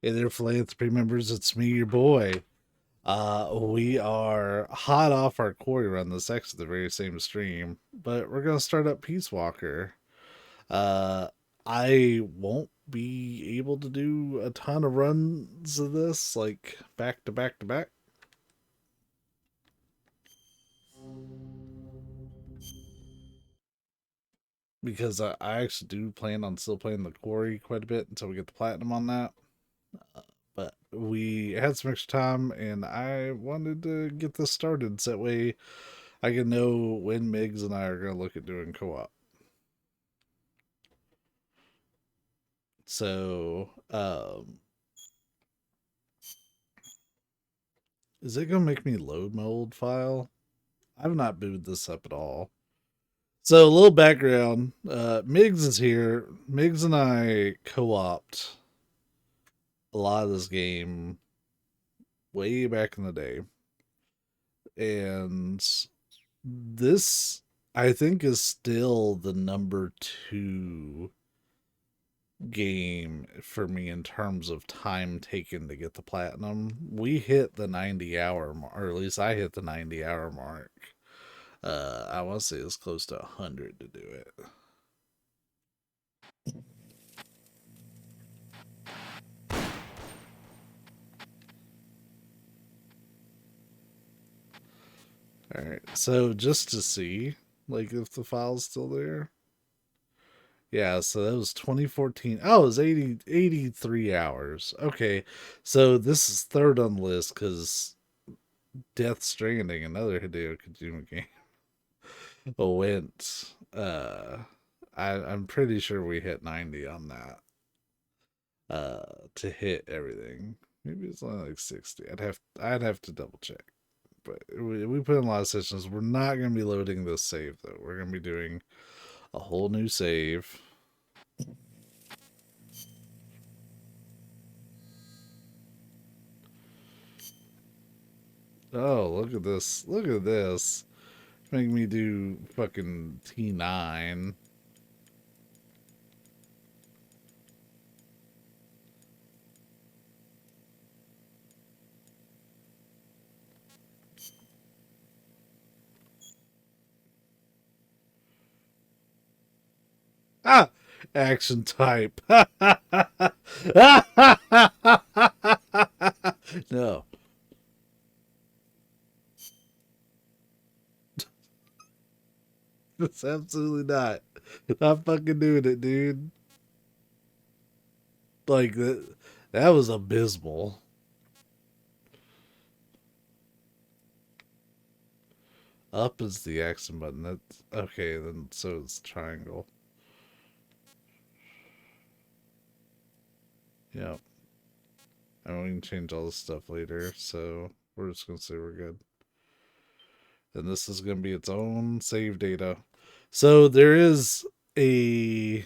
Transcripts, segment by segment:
Hey there, philanthropy members. It's me, your boy. We are hot off our quarry run. This actually the very same stream, but we're gonna start up Peace Walker. Uh, I won't be able to do a ton of runs of this, like back to back to back, because I actually do plan on still playing the quarry quite a bit until we get the platinum on that. But we had some extra time, and I wanted to get this started so that way I can know when Migs and I are going to look at doing co-op. So, is it going to make me load my old file? I've not booted this up at all. So, a little background. Migs is here. Migs and I co-opt a lot of this game way back in the day. And this, I think, is still the number 2 game for me in terms of time taken to get the platinum. We hit the 90-hour mark, or at least I hit the 90-hour mark. I want to say it's close to 100 to do it. All right, so just to see, like, if the file's still there. Yeah, so that was 2014. Oh, it was 83 hours. Okay, so this is third on the list because Death Stranding, another Hideo Kojima game, went. I'm pretty sure we hit 90 on that. To hit everything. Maybe it's only like 60. I'd have to double check. But we put in a lot of sessions. We're not gonna be loading this save though. We're gonna be doing a whole new save. Oh, look at this. Look at this. Make me do fucking T9. Ah! Action type. No. It's absolutely not. Not fucking doing it, dude. Like that was abysmal. Up is the action button. That's okay, then so it's triangle. Yep. And we can change all this stuff later, so we're just gonna say we're good. And this is gonna be its own save data. So there is a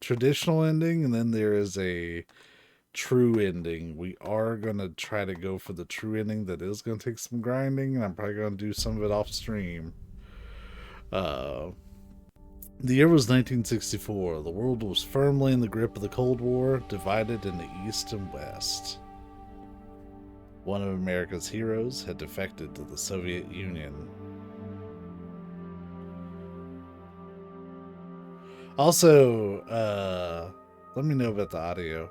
traditional ending and then there is a true ending. We are gonna try to go for the true ending that is gonna take some grinding, and I'm probably gonna do some of it off stream. Uh the year was 1964. The world was firmly in the grip of the Cold War, divided into East and West. One of America's heroes had defected to the Soviet Union. Also, let me know about the audio.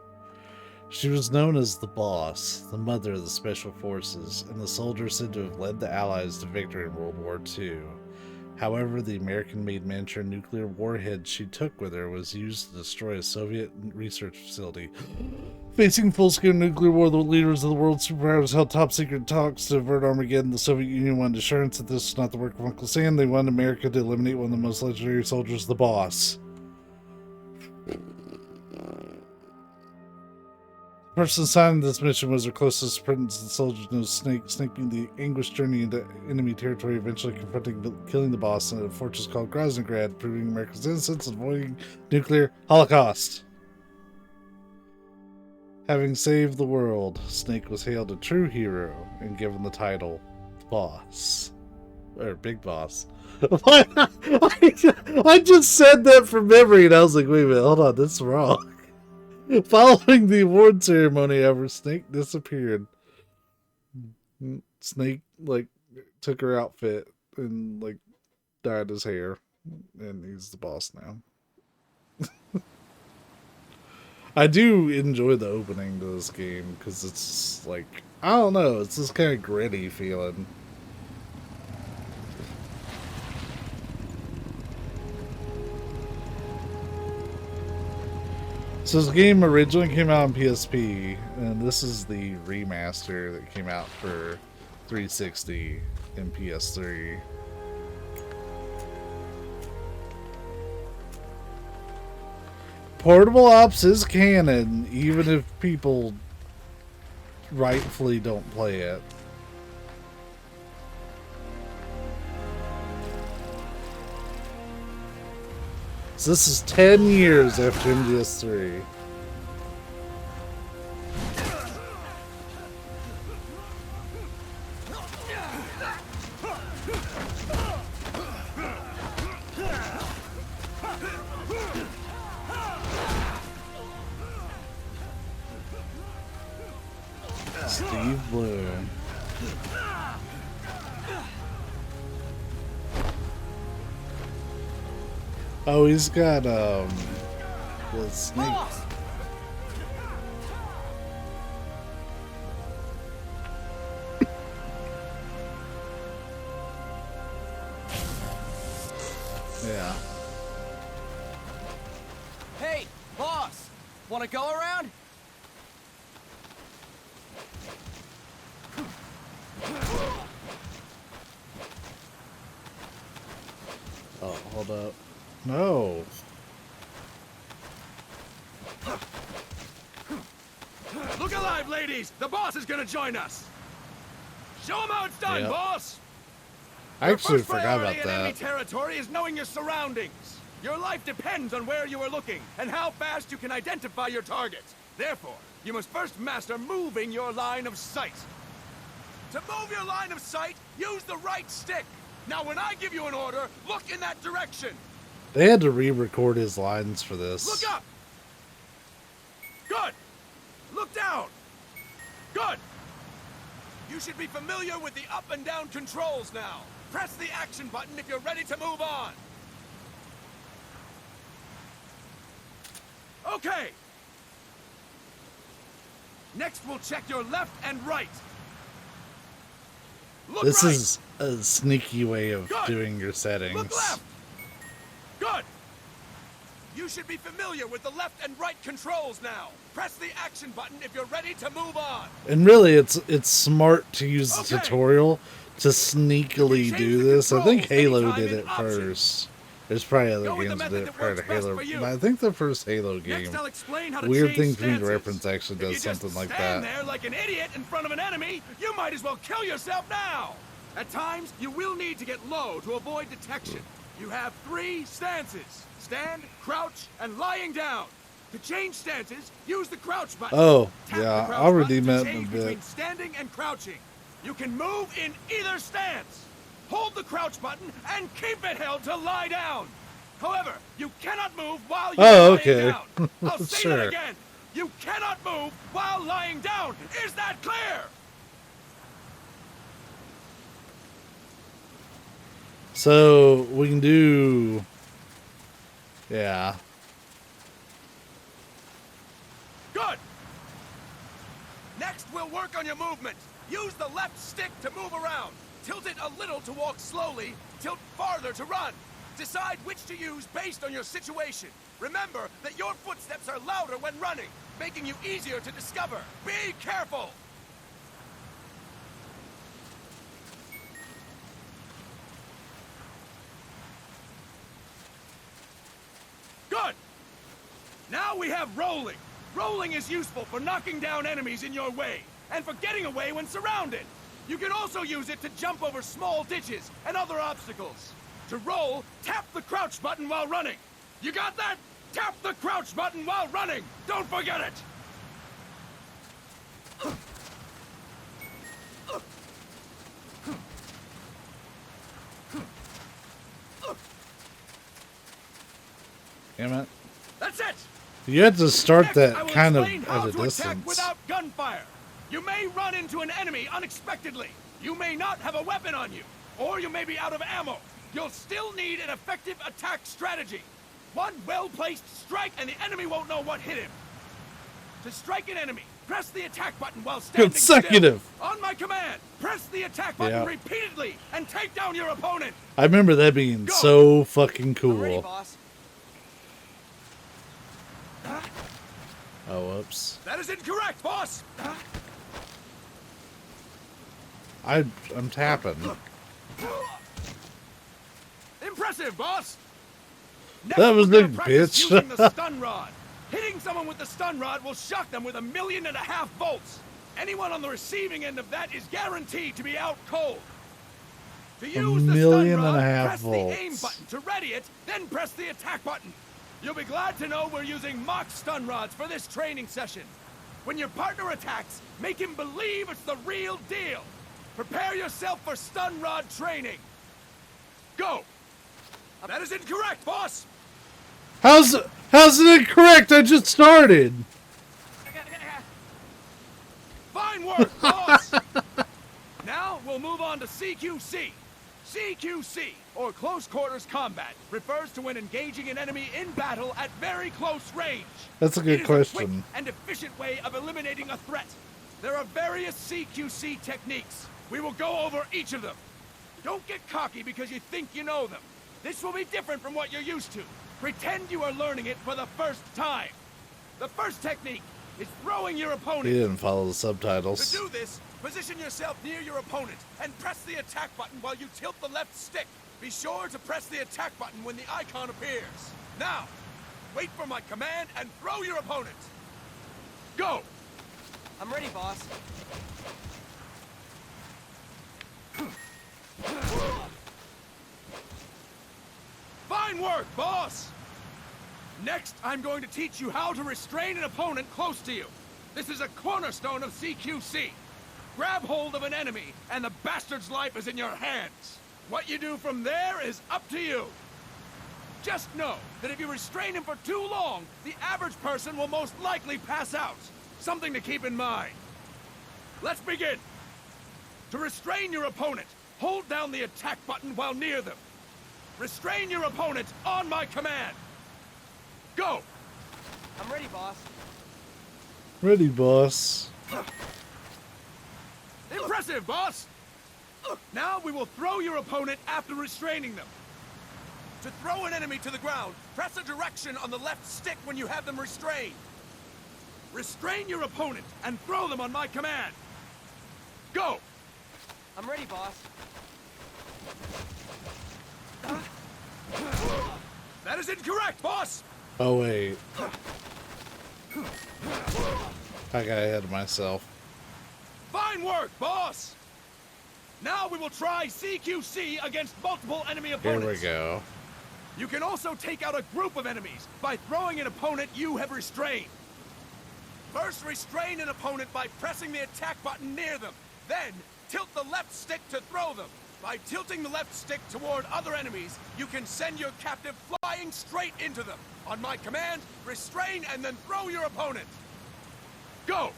She was known as the Boss, the mother of the Special Forces, and the soldier said to have led the Allies to victory in World War II. However, the American-made miniature nuclear warhead she took with her was used to destroy a Soviet research facility. Facing full-scale nuclear war, the leaders of the world superpowers held top-secret talks to avert Armageddon. The Soviet Union wanted assurance that this was not the work of Uncle Sam. They wanted America to eliminate one of the most legendary soldiers, the Boss. The person assigned this mission was her closest friend, the soldier known as Snake. Snake being the anguished journey into enemy territory, eventually confronting killing the Boss in a fortress called Groznygrad, proving America's innocence and avoiding nuclear holocaust. Having saved the world, Snake was hailed a true hero and given the title Boss. Or Big Boss. I just said that from memory and I was like, wait a minute, hold on, that's wrong. Following the award ceremony, however, Snake disappeared. Snake, like, took her outfit and, like, dyed his hair. And he's the boss now. I do enjoy the opening to this game because it's like, I don't know, it's this kind of gritty feeling. So this game originally came out on PSP, and this is the remaster that came out for 360 and PS3. Portable Ops is canon, even if people rightfully don't play it. So this is 10 years after MGS3. Steve Blue. Oh, he's got the snake. Yeah. Hey, boss! Wanna go around? Oh, hold up. No. Look alive, ladies! The boss is gonna join us! Show him how it's done, Yep. boss! I actually Your first forgot priority about in enemy that. territory is knowing your surroundings. Your life depends on where you are looking and how fast you can identify your targets. Therefore, you must first master moving your line of sight. To move your line of sight, use the right stick. Now, when I give you an order, look in that direction. They had to re-record his lines for this. Look up. Good. Look down. Good. You should be familiar with the up and down controls now. Press the action button if you're ready to move on. Okay. Next, we'll check your left and right. Look This right. is a sneaky way of Good. doing your settings. Look left. Good. You should be familiar with the left and right controls now. Press the action button if you're ready to move on. And really, it's smart to use the Okay. tutorial to sneakily change do the this. I think controls Halo anytime did in it options. first. There's probably other Go with the games that method did it that prior to works best Halo. for you. But I think the first Halo game, Next, I'll explain how to Weird change Things Being stances. Reference actually If does you just something like stand that. there like an idiot in front of an enemy, you might as well kill yourself now. At times, you will need to get low to avoid detection. You have 3 stances: stand, crouch, and lying down. To change stances, use the crouch button. Oh, Tap the yeah, crouch I'll button redeem to that in a change bit. between standing and crouching. You can move in either stance. Hold the crouch button and keep it held to lie down. However, you cannot move while you're Oh, lying okay. down. I'll say Sure. that again. You cannot move while lying down. Is that clear? So we can do, yeah. Good. Next, we'll work on your movement. Use the left stick to move around. Tilt it a little to walk slowly. Tilt farther to run. Decide which to use based on your situation. Remember that your footsteps are louder when running, making you easier to discover. Be careful. Good. Now we have rolling. Rolling is useful for knocking down enemies in your way, and for getting away when surrounded. You can also use it to jump over small ditches and other obstacles. To roll, tap the crouch button while running. You got that? Tap the crouch button while running. Don't forget it. Damn it. That's it. You have to start Next, I that will kind of explain at how a to attack distance. without gunfire. You may run into an enemy unexpectedly. You may not have a weapon on you, or you may be out of ammo. You'll still need an effective attack strategy. One well-placed strike and the enemy won't know what hit him. To strike an enemy, press the attack button while standing Consecutive. still. On my command, press the attack button Yeah. repeatedly and take down your opponent. I remember that being Go. so fucking I'm ready, cool. boss. Oh, whoops. That is incorrect, boss. I'm tapping. Impressive, boss. Next, That was we're gonna big, practice bitch. using the stun rod. Hitting someone with the stun rod will shock them with 1.5 million volts. Anyone on the receiving end of that is guaranteed to be out cold. To use the 1.5 stun million rod, press volts. the aim button to ready it, then press the attack button. You'll be glad to know we're using mock stun rods for this training session. When your partner attacks, make him believe it's the real deal. Prepare yourself for stun rod training. Go. That is incorrect, boss. How's it incorrect? I just started. Fine work, boss! Now we'll move on to CQC. CQC, or Close Quarters Combat, refers to when engaging an enemy in battle at very close range. That's a It good is a quick question. and efficient way of eliminating a threat. There are various CQC techniques. We will go over each of them. Don't get cocky because you think you know them. This will be different from what you're used to. Pretend you are learning it for the first time. The first technique is throwing your He opponent. didn't follow the To subtitles. do this, position yourself near your opponent and press the attack button while you tilt the left stick. Be sure to press the attack button when the icon appears. Now, wait for my command and throw your opponent. Go! I'm ready, boss. Fine work, boss! Next, I'm going to teach you how to restrain an opponent close to you. This is a cornerstone of CQC. Grab hold of an enemy, and the bastard's life is in your hands. What you do from there is up to you. Just know that if you restrain him for too long, the average person will most likely pass out. Something to keep in mind. Let's begin. To restrain your opponent, hold down the attack button while near them. Restrain your opponent on my command. Go! I'm ready, boss. Ready, boss. Impressive, boss! Now we will throw your opponent after restraining them. To throw an enemy to the ground, press a direction on the left stick when you have them restrained. Restrain your opponent and throw them on my command. Go! I'm ready, boss. That is incorrect, boss! Oh, wait. I got ahead of myself. Fine work, boss! Now we will try CQC against multiple enemy Here opponents. we go. You can also take out a group of enemies by throwing an opponent you have restrained. First, restrain an opponent by pressing the attack button near them. Then, tilt the left stick to throw them. By tilting the left stick toward other enemies, you can send your captive flying straight into them. On my command, restrain and then throw your opponent. Go!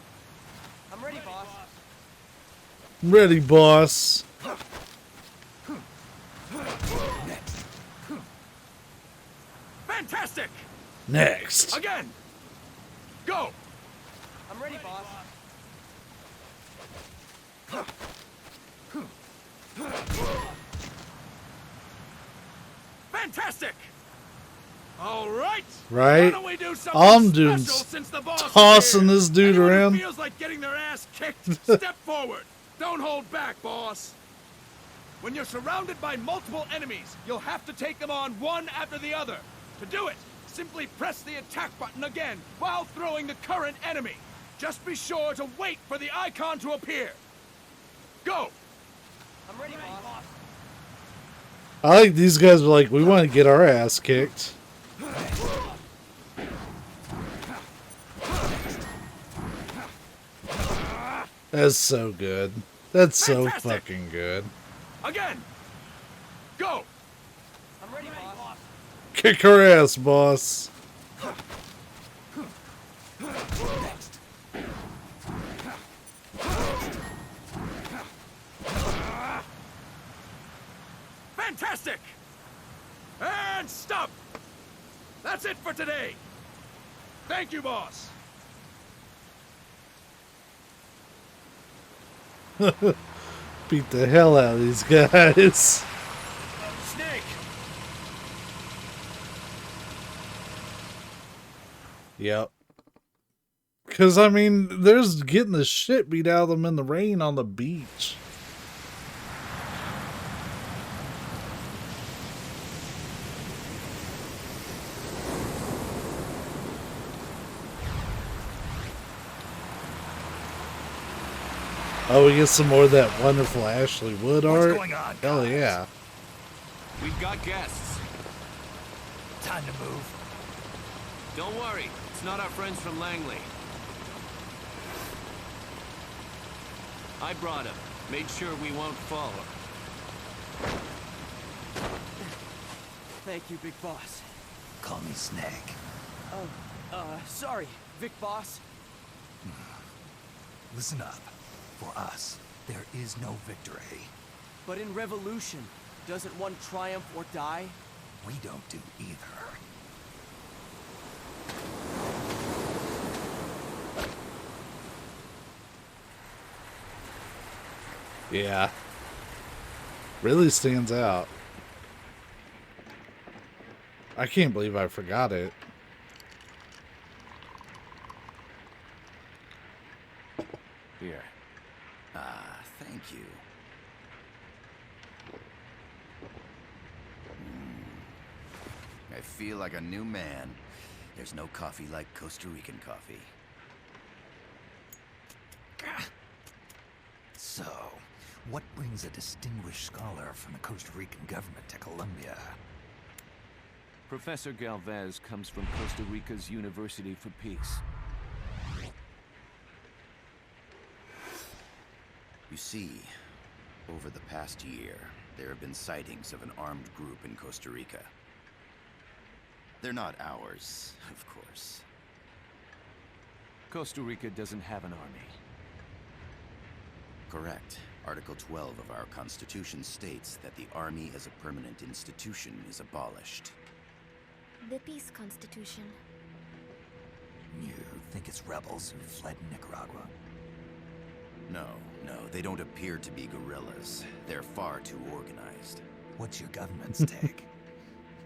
I'm ready, boss. Ready, boss. Fantastic! Next. Again! Go! I'm ready, boss. Fantastic! Fantastic! All right. Right? Why don't we do something I'm doing special since the boss is tossing here? this dude Anyone who around. feels like getting their ass kicked, step forward. Don't hold back, boss. When you're surrounded by multiple enemies, you'll have to take them on one after the other. To do it, simply press the attack button again while throwing the current enemy. Just be sure to wait for the icon to appear. Go! I'm ready, boss. I like these guys are like, we want to get our ass kicked. That's so good. That's so Fantastic. fucking good. Again! Go! I'm ready, boss. Kick her ass, boss. Fantastic! And stop! That's it for today! Thank you, boss! Beat the hell out of these guys. Snake! Yep. Because, I mean, there's getting the shit beat out of them in the rain on the beach. Oh, we get some more of that wonderful Ashley Wood art. What's going on, Hell guys? yeah. We've got guests. Time to move. Don't worry, it's not our friends from Langley. I brought him. Made sure we won't fall. Thank you, Big Boss. Call me Snake. Sorry, Vic Boss. Listen up. For us, there is no victory. But in Revolution, doesn't one triumph or die? We don't do either. Yeah. Really stands out. I can't believe I forgot it. Here. Thank you. I feel like a new man. There's no coffee like Costa Rican coffee. So, what brings a distinguished scholar from the Costa Rican government to Colombia? Professor Galvez comes from Costa Rica's University for Peace. You see, over the past year, there have been sightings of an armed group in Costa Rica. They're not ours, of course. Costa Rica doesn't have an army. Correct. Article 12 of our Constitution states that the Army as a permanent institution is abolished. The Peace Constitution. You think it's rebels who fled Nicaragua? No, they don't appear to be guerrillas. They're far too organized. What's your government's take?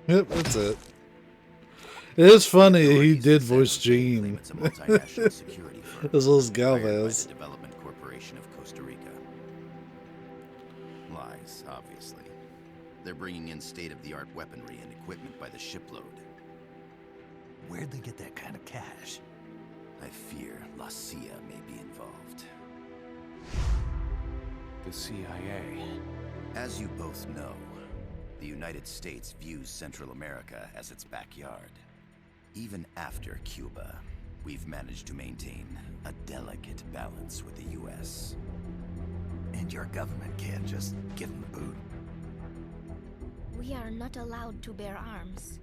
Yep, that's it. It is funny he Authorities did have voice said they claim Gene. it's a multinational security firm As well as hired by Galvez. the Development Corporation of Costa Rica. Lies, obviously. They're bringing in state-of-the-art weaponry and equipment by the shipload. Where'd they get that kind of cash? I fear La CIA may be involved. The CIA. As you both know, the United States views Central America as its backyard. Even after Cuba, we've managed to maintain a delicate balance with the U.S. And your government can't just give them the boot? We are not allowed to bear arms.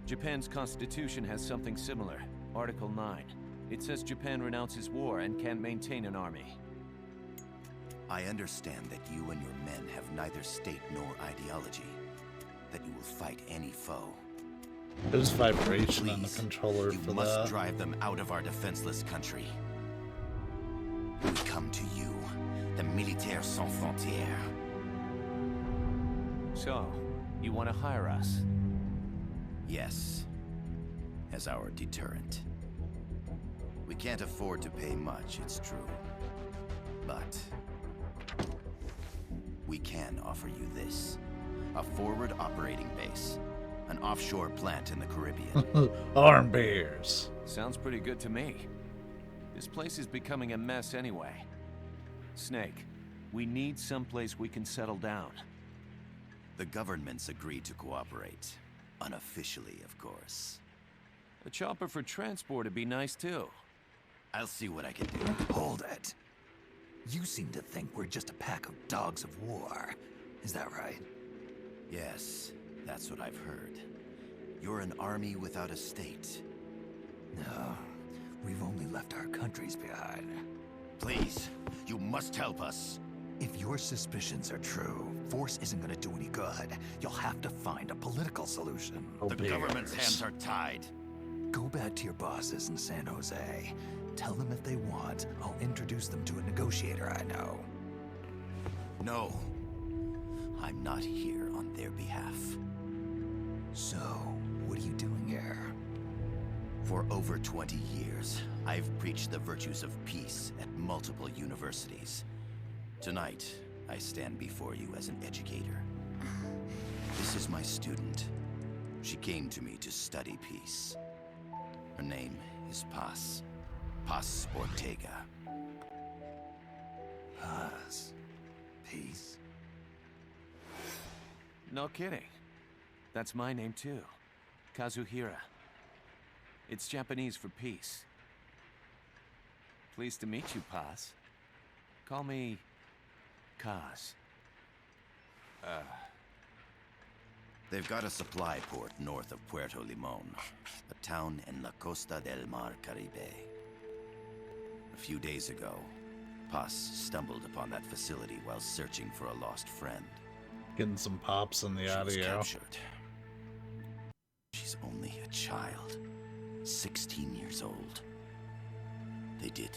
Japan's constitution has something similar. Article 9. It says Japan renounces war and can't maintain an army. I understand that you and your men have neither state nor ideology. That you will fight any foe. There's vibration on the Please, controller you for must that. drive them out of our defenseless country. We come to you, the Militaires Sans Frontières. So, you want to hire us? Yes, as our deterrent. We can't afford to pay much, it's true. But we can offer you this. A forward operating base. An offshore plant in the Caribbean. Arm bears. Sounds pretty good to me. This place is becoming a mess anyway. Snake, we need someplace we can settle down. The governments agreed to cooperate. Unofficially, of course. A chopper for transport would be nice too. I'll see what I can do. Hold it. You seem to think we're just a pack of dogs of war. Is that right? Yes, that's what I've heard. You're an army without a state. No, we've only left our countries behind. Please, you must help us. If your suspicions are true, force isn't going to do any good. You'll have to find a political solution. Oh, The government's bears. hands are tied. Go back to your bosses in San Jose. Tell them if they want, I'll introduce them to a negotiator I know. No. I'm not here on their behalf. So, what are you doing here? For over 20 years, I've preached the virtues of peace at multiple universities. Tonight, I stand before you as an educator. This is my student. She came to me to study peace. Her name is Paz. Paz Ortega. Paz. Peace. No kidding. That's my name too. Kazuhira. It's Japanese for peace. Pleased to meet you, Paz. Call me Kaz. They've got a supply port north of Puerto Limon, a town in La Costa del Mar Caribe. A few days ago, Paz stumbled upon that facility while searching for a lost friend. Getting some pops in the She was audio. captured. She's only a child, 16 years old. They did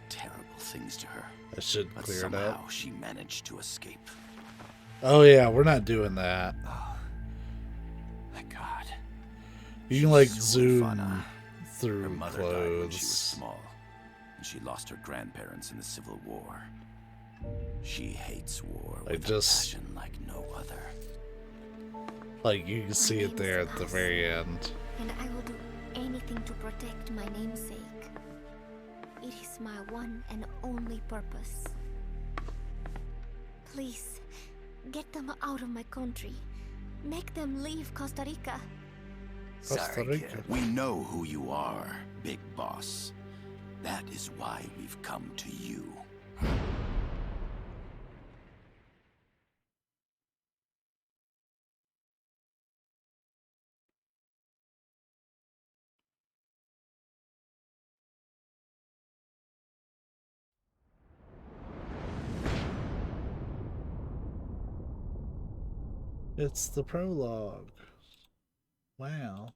terrible things to her, I should but clear it somehow up. she managed to escape. Oh yeah, we're not doing that. Thank God. You can like She's zoom Orfana. Her through mother died when she was clothes. small, and she lost her grandparents in the Civil War. She hates war I with a just- passion like no other. Like you can see it there at the Paz. very end. And I will do anything to protect my namesake. It is my one and only purpose. Please, get them out of my country. Make them leave Costa Rica. Costa Sorry, Rica. kid. We know who you are, Big Boss. That is why we've come to you. It's the prologue. Wow.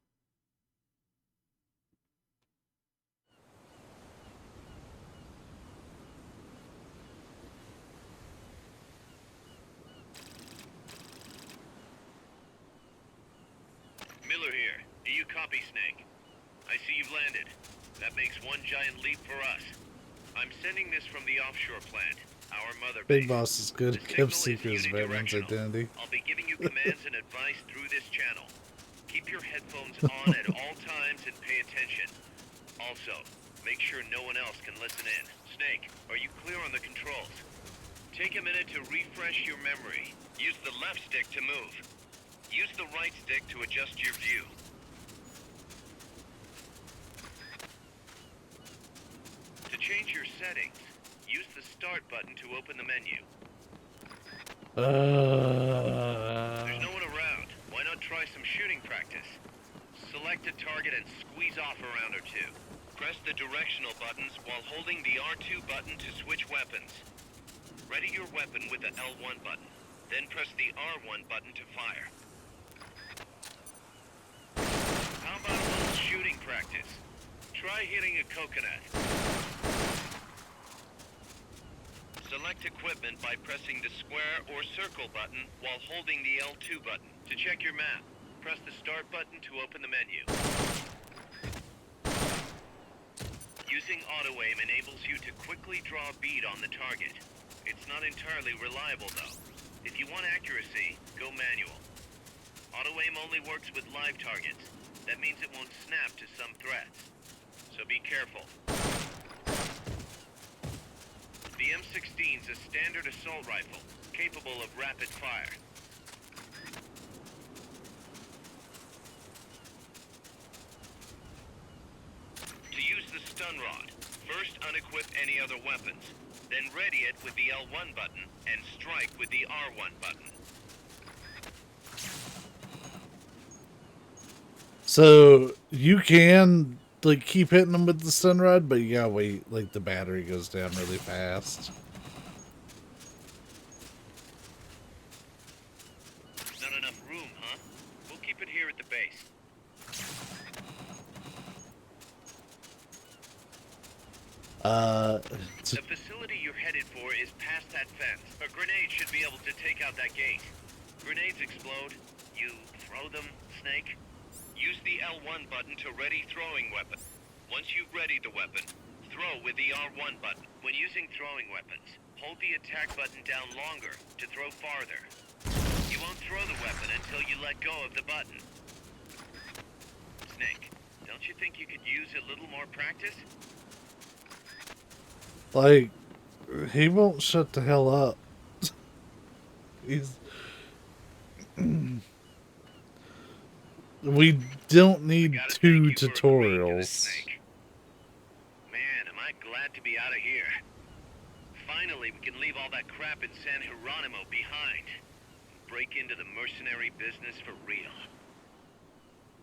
Miller here. Do you copy, Snake? I see you've landed. That makes one giant leap for us. I'm sending this from the offshore plant, our mother Big base. Boss is good The at kept signal is secrets of everyone's unidirectional. identity. I'll be giving you commands and advice through this channel. Keep your headphones on at all times and pay attention. Also, make sure no one else can listen in. Snake, are you clear on the controls? Take a minute to refresh your memory. Use the left stick to move. Use the right stick to adjust your view. To change your settings, use the start button to open the menu. There's no one around. Why not try some shooting practice? Select a target and squeeze off a round or two. Press the directional buttons while holding the R2 button to switch weapons. Ready your weapon with the L1 button. Then press the R1 button to fire. How about a little shooting practice? Try hitting a coconut. Select equipment by pressing the square or circle button while holding the L2 button. To check your map, press the start button to open the menu. Using auto-aim enables you to quickly draw a bead on the target. It's not entirely reliable though. If you want accuracy, go manual. Auto-aim only works with live targets. That means it won't snap to some threats. So be careful. The M16's a standard assault rifle, capable of rapid fire. To use the stun rod, first unequip any other weapons, then ready it with the L1 button and strike with the R1 button. So you can like keep hitting them with the stun rod, but you gotta wait like the battery goes down really fast. The facility you're headed for is past that fence. A grenade should be able to take out that gate. Grenades explode. You throw them, Snake. Use the L1 button to ready throwing weapon. Once you've readied the weapon, throw with the R1 button. When using throwing weapons, hold the attack button down longer to throw farther. You won't throw the weapon until you let go of the button. Snake, don't you think you could use a little more practice? Like, he won't shut the hell up. He's... We don't need two tutorials. Man, am I glad to be out of here. Finally, we can leave all that crap in San Geronimo behind. Break into the mercenary business for real.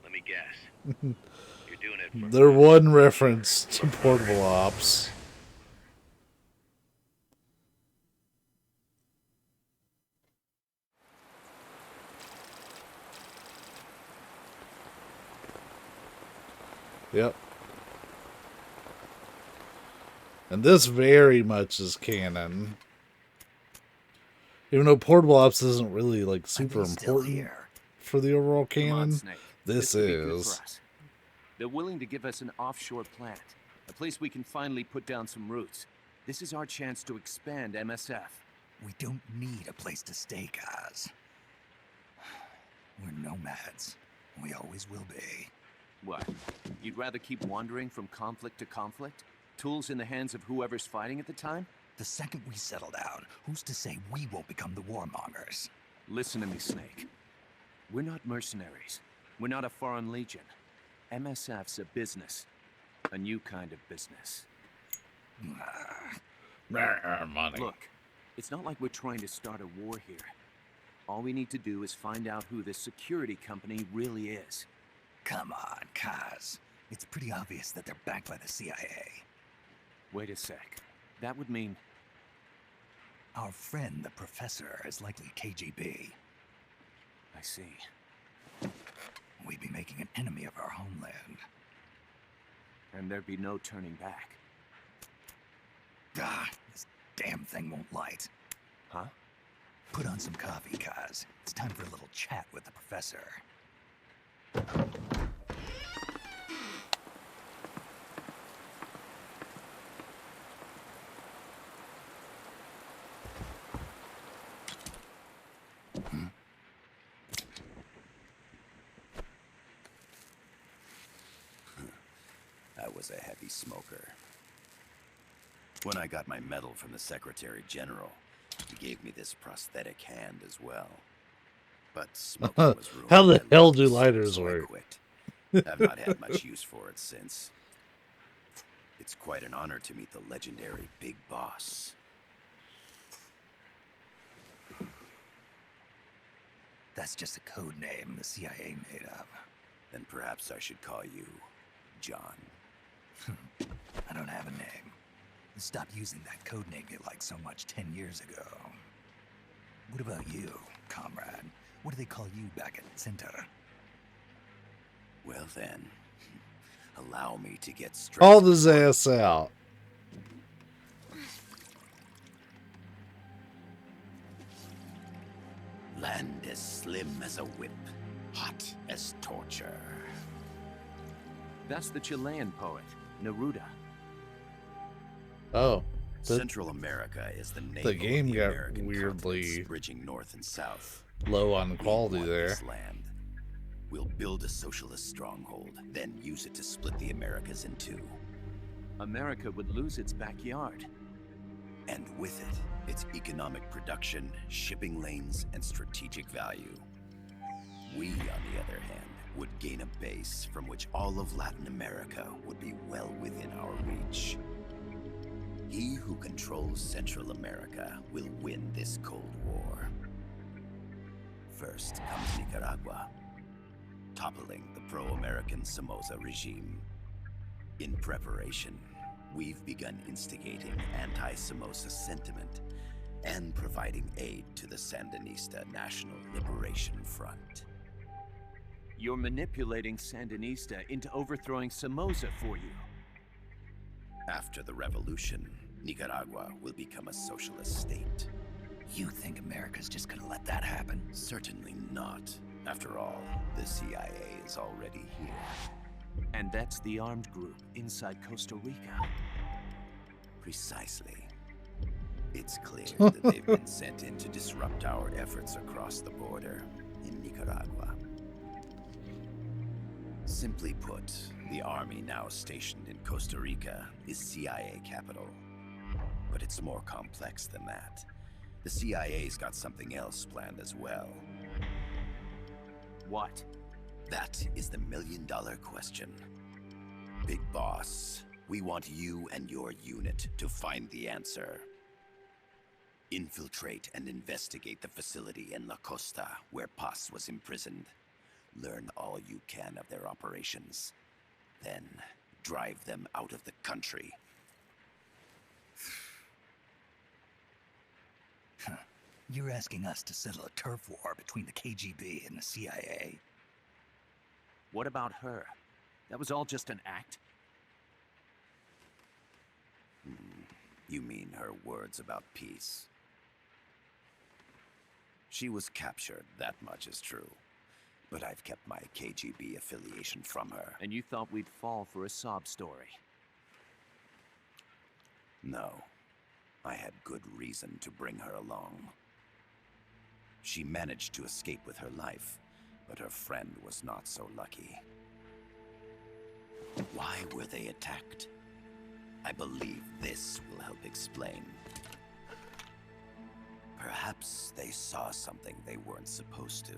Let me guess. You're doing it for... Their one reference to Portable Ops. Yep. And this very much is canon. Even though Portable Ops isn't really like super important for the overall Come on, canon, Snake. this could be good is. for us. They're willing to give us an offshore plant, a place we can finally put down some roots. This is our chance to expand MSF. We don't need a place to stay, guys. We're nomads. We always will be. What? You'd rather keep wandering from conflict to conflict? Tools in the hands of whoever's fighting at the time? The second we settle down, who's to say we won't become the warmongers? Listen to me, Snake. We're not mercenaries. We're not a foreign legion. MSF's a business. A new kind of business. Money. Look, it's not like we're trying to start a war here. All we need to do is find out who this security company really is. Come on, Kaz. It's pretty obvious that they're backed by the CIA. Wait a sec. That would mean... Our friend, the professor, is likely KGB. I see. We'd be making an enemy of our homeland. And there'd be no turning back. Ah, this damn thing won't light. Huh? Put on some coffee, Kaz. It's time for a little chat with the professor. I was a heavy smoker. When I got my medal from the Secretary General, he gave me this prosthetic hand as well. But smoking was ruined. How the by hell do lungs, lighters so I work? quit. I've not had much use for it since. It's quite an honor to meet the legendary Big Boss. That's just a code name the CIA made up. Then perhaps I should call you John. I don't have a name. Stop using that code name you liked so much 10 years ago. What about you, comrade? What do they call you back at Center? Well then, allow me to get straight. Call his ass out. Land as slim as a whip, hot as torture. That's the Chilean poet, Neruda. Oh. Central America is the navel of game the got American weirdly continents, bridging north and south. low on We quality want there. this land. We'll build a socialist stronghold, then use it to split the Americas in two. America would lose its backyard. And with it, its economic production, shipping lanes, and strategic value. We, on the other hand, would gain a base from which all of Latin America would be well within our reach. He who controls Central America will win this Cold War. First comes Nicaragua, toppling the pro-American Somoza regime. In preparation, we've begun instigating anti-Somoza sentiment and providing aid to the Sandinista National Liberation Front. You're manipulating Sandinista into overthrowing Somoza for you. After the revolution, Nicaragua will become a socialist state. You think America's just gonna let that happen? Certainly not. After all, the CIA is already here. And that's the armed group inside Costa Rica. Precisely. It's clear that they've been sent in to disrupt our efforts across the border in Nicaragua. Simply put, the army now stationed in Costa Rica is CIA capital. But it's more complex than that. The CIA's got something else planned as well. What? That is the million-dollar question. Big Boss, we want you and your unit to find the answer. Infiltrate and investigate the facility in La Costa where Paz was imprisoned. Learn all you can of their operations. Then, drive them out of the country. You're asking us to settle a turf war between the KGB and the CIA? What about her? That was all just an act? You mean her words about peace? She was captured, that much is true. But I've kept my KGB affiliation from her. And you thought we'd fall for a sob story? No. I had good reason to bring her along. She managed to escape with her life, but her friend was not so lucky. Why were they attacked? I believe this will help explain. Perhaps they saw something they weren't supposed to.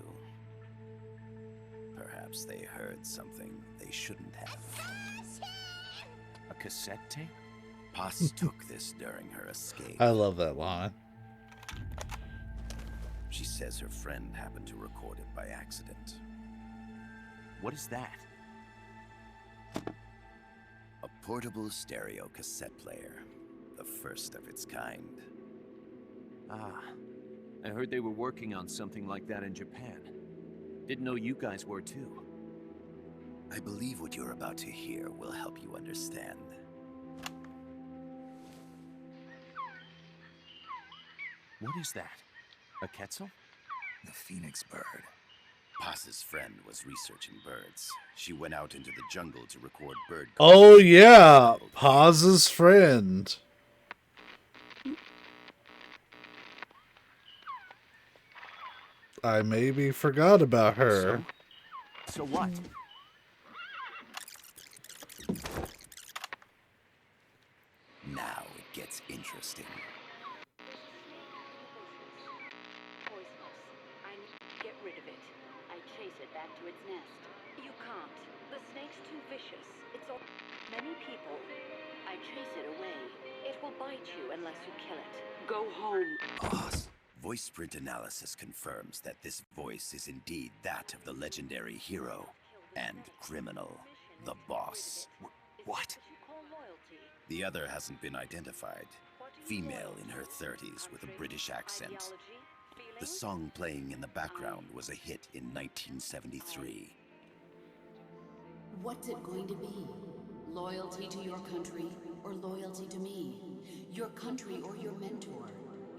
Perhaps they heard something they shouldn't have. A cassette tape? Paz took this during her escape. I love that line. She says her friend happened to record it by accident. What is that? A portable stereo cassette player. The first of its kind. Ah, I heard they were working on something like that in Japan. Didn't know you guys were too. I believe what you're about to hear will help you understand. What is that? A Quetzal? The phoenix bird. Paz's friend was researching birds. She went out into the jungle to record bird Oh calls. yeah, Paz's friend. I maybe forgot about her. So what? Now it gets interesting. Poisonous. I need to get rid of it. I chase it back to its nest. You can't. The snake's too vicious. It's all many people. I chase it away. It will bite you unless you kill it. Go home. Boss. Voice print analysis confirms that this voice is indeed that of the legendary hero and criminal, the boss. What? The other hasn't been identified. Female in her 30s with a British accent. The song playing in the background was a hit in 1973. What's it going to be? Loyalty to your country or loyalty to me? Your country or your mentor?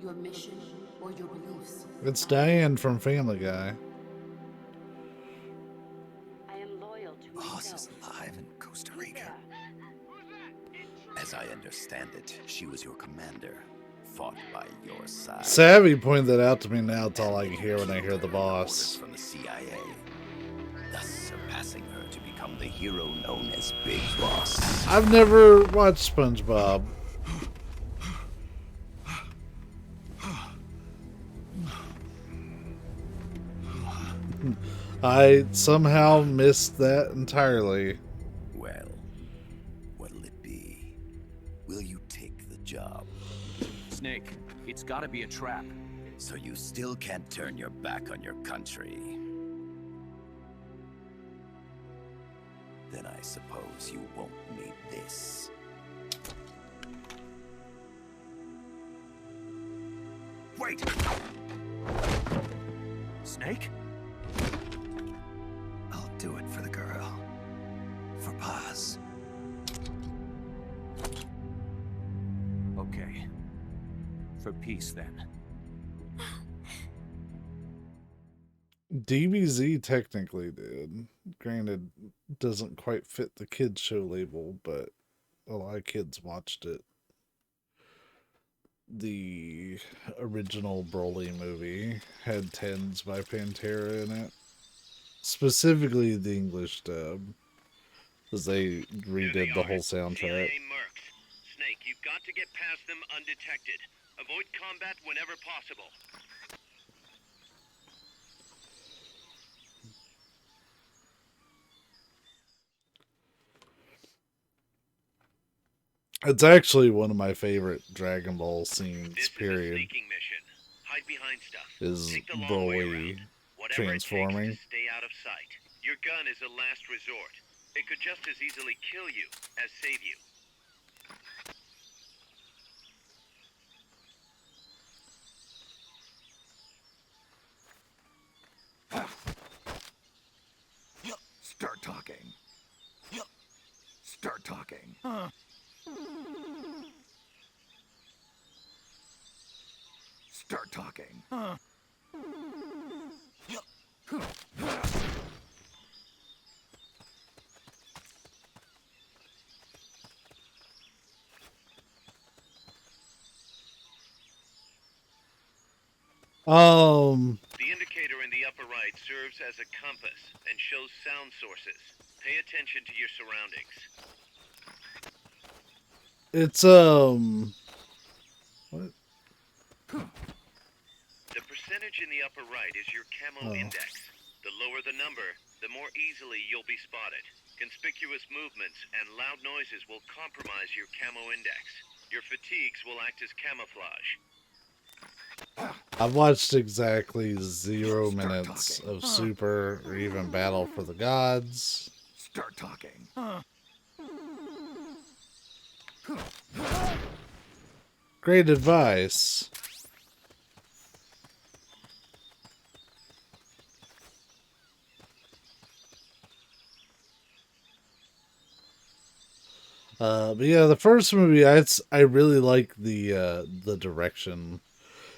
Your mission or your beliefs? It's Diane from Family Guy. I am loyal to Boss myself. is alive in Costa Rica. As I understand it, she was your commander, fought by your side. Savvy pointed that out to me. Now it's all I can hear when I hear the boss. From the CIA, thus surpassing her to become the hero known as Big Boss. I've never watched SpongeBob. I somehow missed that entirely. Well, what'll it be? Will you take the job? Snake, it's gotta be a trap. So you still can't turn your back on your country? Then I suppose you won't need this. Wait! Snake? I'll do it for the girl. For Paz. For peace, then. DBZ technically did. Granted, doesn't quite fit the kids show label, but a lot of kids watched it. The original Broly movie had Tens by Pantera in it. Specifically the English dub. Because they redid the whole soundtrack. CIA mercs. Snake, you've got to get past them undetected. Avoid combat whenever possible. It's actually one of my favorite Dragon Ball scenes, This period. is a sneaking mission. Hide behind stuff. Is Take the long way Broly around. Whatever transforming. it takes to stay out of sight. Your gun is a last resort. It could just as easily kill you as save you. Start talking. Start talking. Start talking. The indicator in the upper right serves as a compass and shows sound sources. Pay attention to your surroundings. It's, what? The percentage in the upper right is your camo index. The lower the number, the more easily you'll be spotted. Conspicuous movements and loud noises will compromise your camo index. Your fatigues will act as camouflage. I've watched exactly 0 minutes of Super or even Battle for the Gods. Start talking. Great advice. But yeah, the first movie, I really like the direction,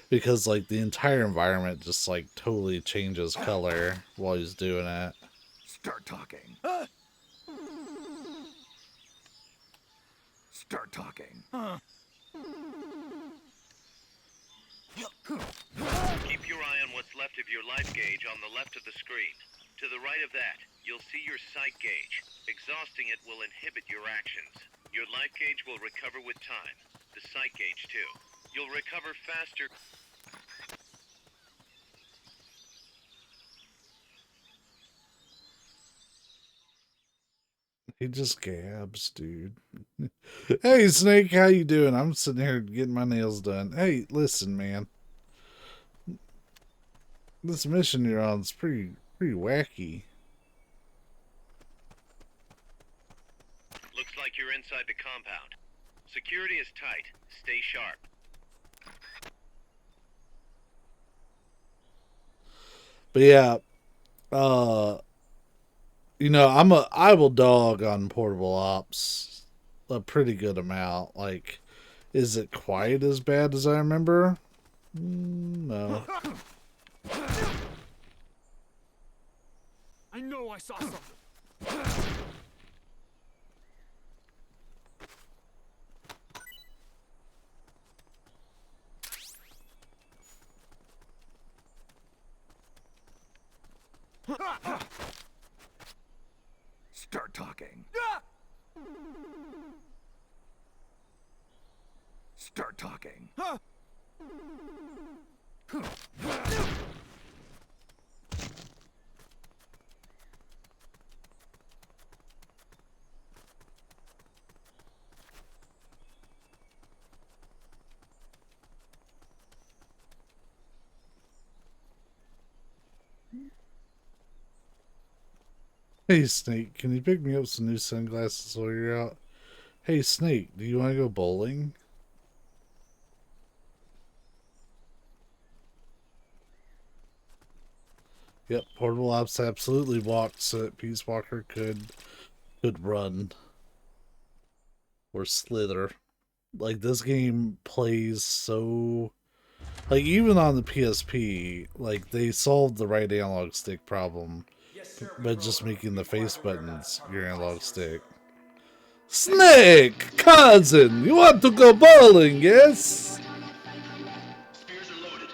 because like the entire environment just like totally changes color while he's doing it. Start talking. Start talking. Keep your eye on what's left of your life gauge on the left of the screen. To the right of that, you'll see your sight gauge. Exhausting it will inhibit your actions. Your life gauge will recover with time. The sight gauge too. You'll recover faster. He just gabs, dude. Hey, Snake, how you doing? I'm sitting here getting my nails done. Hey, listen, man. This mission you're on is pretty wacky. Looks like you're inside the compound. Security is tight. Stay sharp. But yeah, you know, I will dog on portable ops a pretty good amount. Like, is it quite as bad as I remember? No. I know I saw something. Start talking. Start talking. Hey, Snake, can you pick me up some new sunglasses while you're out? Hey, Snake, do you want to go bowling? Yep, portable ops absolutely walked so that Peace Walker could run or slither. Like, this game plays so... Like, even on the PSP, like, they solved the right analog stick problem by just making the face buttons your analog stick. Snake! Cousin! You want to go bowling, yes? Spears are loaded.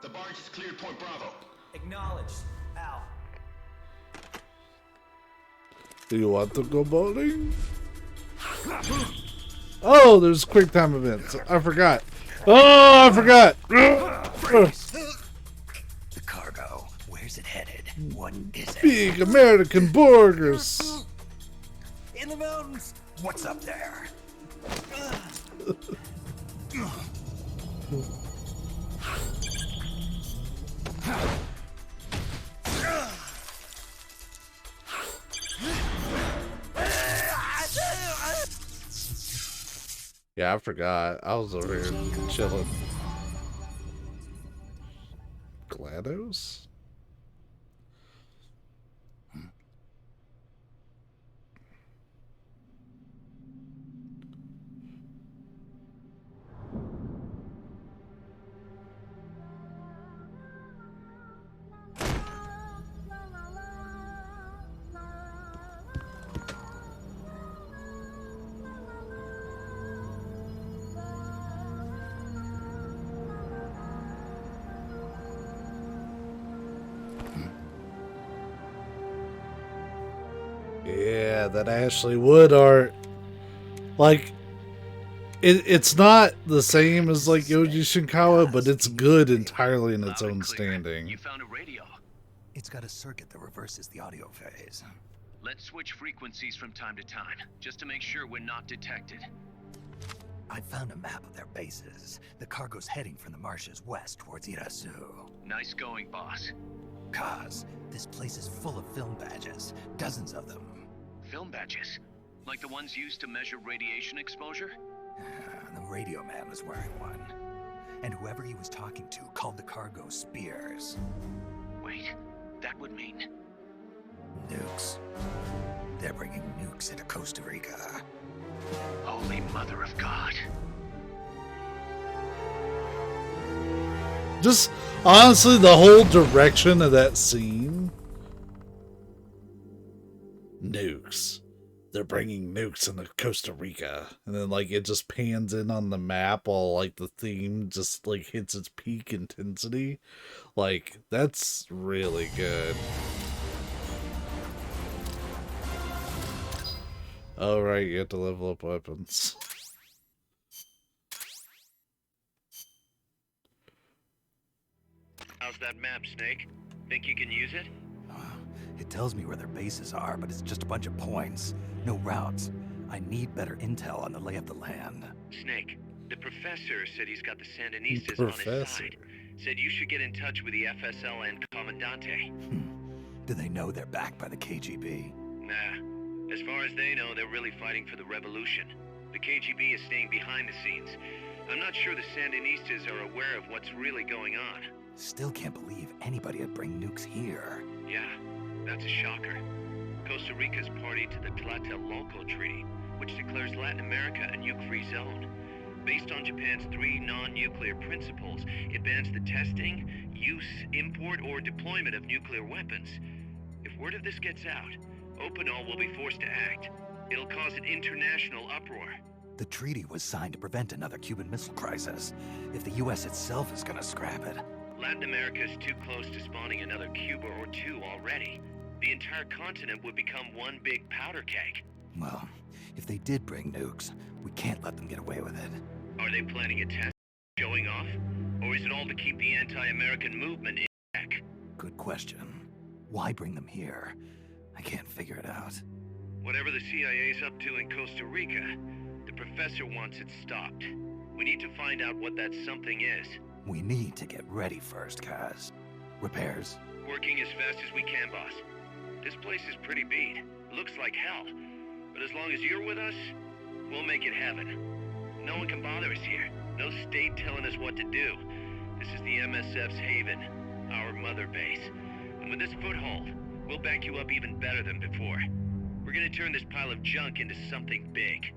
The barge is cleared Point Bravo. Acknowledged. Al. Do you want to go bowling? Oh, there's quick time events. I forgot. Oh, I forgot. The cargo. Where's it headed? What is it? Big American burgers. In the mountains. What's up there? Yeah, I forgot. I was over here chilling. GLaDOS? Yeah, that Ashley Wood art. Like, it's not the same as like Yoji Shinkawa, but it's good entirely in its own standing. You found a radio. It's got a circuit that reverses the audio phase. Let's switch frequencies from time to time, just to make sure we're not detected. I found a map of their bases. The cargo's heading from the marshes west towards Irasu. Nice going, boss. Kaz, this place is full of film badges. Dozens of them. Film badges? Like the ones used to measure radiation exposure? The radio man was wearing one. And whoever he was talking to called the cargo Spears. Wait, that would mean... Nukes. They're bringing nukes into Costa Rica. Holy Mother of God. Just, honestly, the whole direction of that scene. Nukes. They're bringing nukes into Costa Rica. And then, like, it just pans in on the map while, like, the theme just, like, hits its peak intensity. Like, that's really good. Oh, right, you have to level up weapons. How's that map, Snake? Think you can use it? It tells me where their bases are, but it's just a bunch of points. No routes. I need better intel on the lay of the land. Snake, the professor said he's got the Sandinistas on his side. Said you should get in touch with the FSL and Commandante. Do they know they're backed by the KGB? Nah. As far as they know, they're really fighting for the revolution. The KGB is staying behind the scenes. I'm not sure the Sandinistas are aware of what's really going on. Still can't believe anybody would bring nukes here. Yeah, that's a shocker. Costa Rica's party to the Tlatelolco Treaty, which declares Latin America a nuke-free zone. Based on Japan's 3 non-nuclear principles, it bans the testing, use, import, or deployment of nuclear weapons. If word of this gets out, Opinol will be forced to act. It'll cause an international uproar. The treaty was signed to prevent another Cuban Missile Crisis. If the U.S. itself is gonna scrap it... Latin America is too close to spawning another Cuba or two already. The entire continent would become one big powder keg. Well, if they did bring nukes, we can't let them get away with it. Are they planning a test, showing off? Or is it all to keep the anti-American movement in check? Good question. Why bring them here? I can't figure it out. Whatever the CIA's up to in Costa Rica, the professor wants it stopped. We need to find out what that something is. We need to get ready first, Kaz. Repairs? Working as fast as we can, boss. This place is pretty beat. Looks like hell. But as long as you're with us, we'll make it heaven. No one can bother us here. No state telling us what to do. This is the MSF's haven, our mother base. And with this foothold, we'll back you up even better than before. We're gonna turn this pile of junk into something big.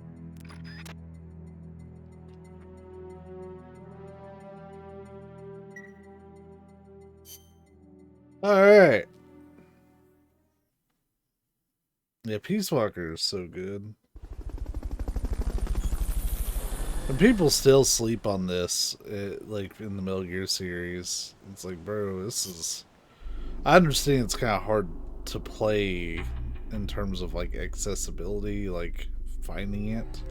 Alright. Yeah, Peace Walker is so good. And people still sleep on this, like in the Metal Gear series. It's like, bro, this is... I understand it's kind of hard to play in terms of like accessibility, like finding it.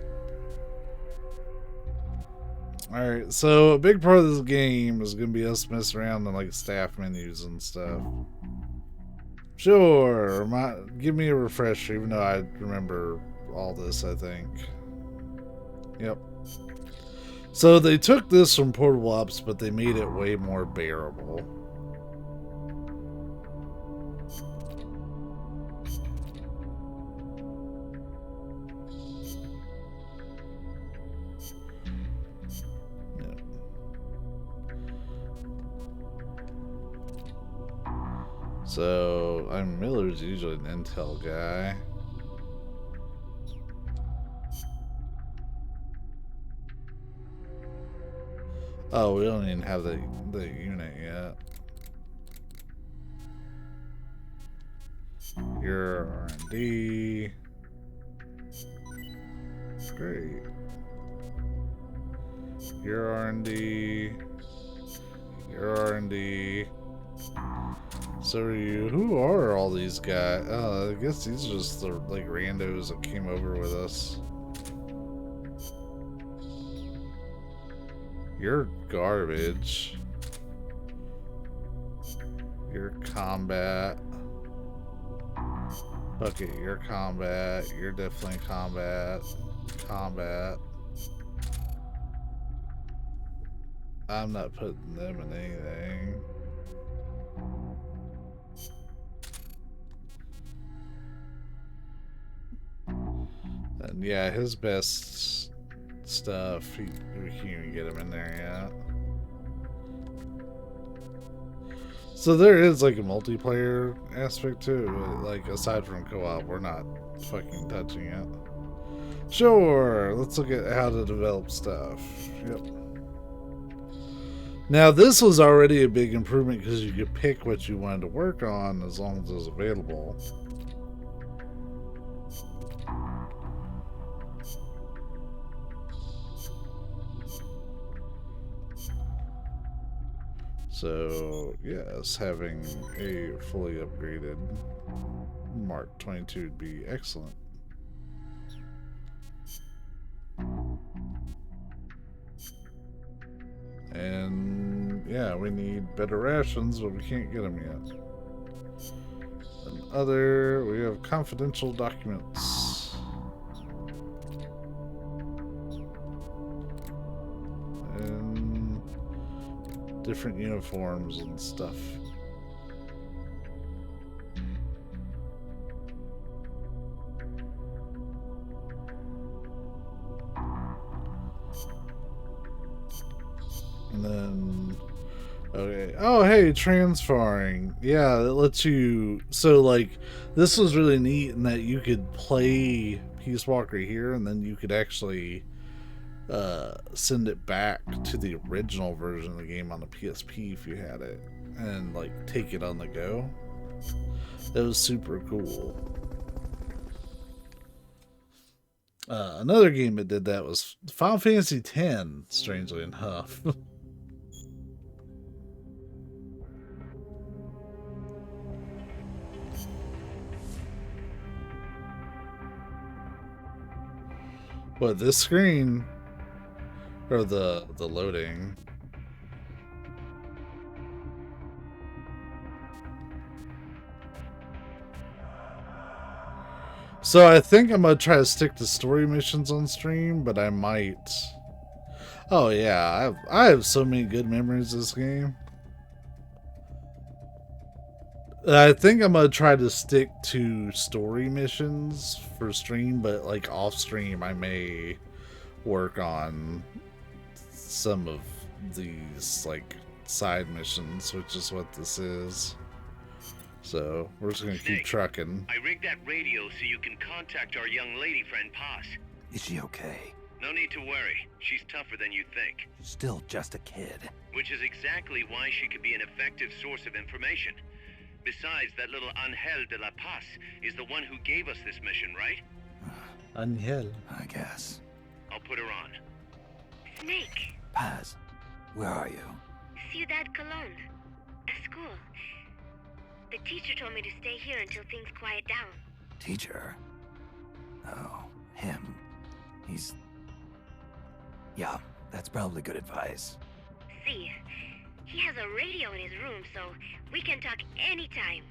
Alright, so a big part of this game is going to be us messing around in like staff menus and stuff. Sure, give me a refresher, even though I remember all this, I think. Yep. So they took this from Portable Ops, but they made it way more bearable. So, Miller's usually an intel guy. Oh, we don't even have the unit yet. Your R&D. Great. Your R&D. Your R&D. So are you? Who are all these guys? I guess these are just the like randos that came over with us. You're garbage. You're combat. Fuck it, you're combat. You're definitely combat. Combat. I'm not putting them in anything. And yeah, his best stuff, we can't even get him in there yet. So there is like a multiplayer aspect to it, but like aside from co-op, we're not fucking touching it. Sure, let's look at how to develop stuff. Yep. Now this was already a big improvement because you could pick what you wanted to work on as long as it was available. So, yes, having a fully upgraded Mark 22 would be excellent. And, yeah, we need better rations, but we can't get them yet. And we have confidential documents. And different uniforms and stuff. And then, okay. Oh, hey, transferring. Yeah, it lets you. So, like, this was really neat in that you could play Peace Walker here, and then you could actually send it back to the original version of the game on the PSP if you had it, and like take it on the go. That was super cool. Another game that did that was Final Fantasy X, strangely enough. What, this screen? Or the loading? So I think I'm gonna try to stick to story missions on stream, but I might. Oh yeah, I have so many good memories of this game. I think I'm gonna try to stick to story missions for stream, but like off stream I may work on some of these like side missions, which is what this is. So we're just gonna keep trucking. I rigged that radio so you can contact our young lady friend Paz. Is she okay? No need to worry. She's tougher than you think. Still just a kid. Which is exactly why she could be an effective source of information. Besides, that little Angel de la Paz is the one who gave us this mission, right? Angel. I guess. I'll put her on. Snake, Paz, where are you? Ciudad Colon. At school. The teacher told me to stay here until things quiet down. Teacher? Oh, him. He's... Yeah, that's probably good advice. See, he has a radio in his room, so we can talk anytime.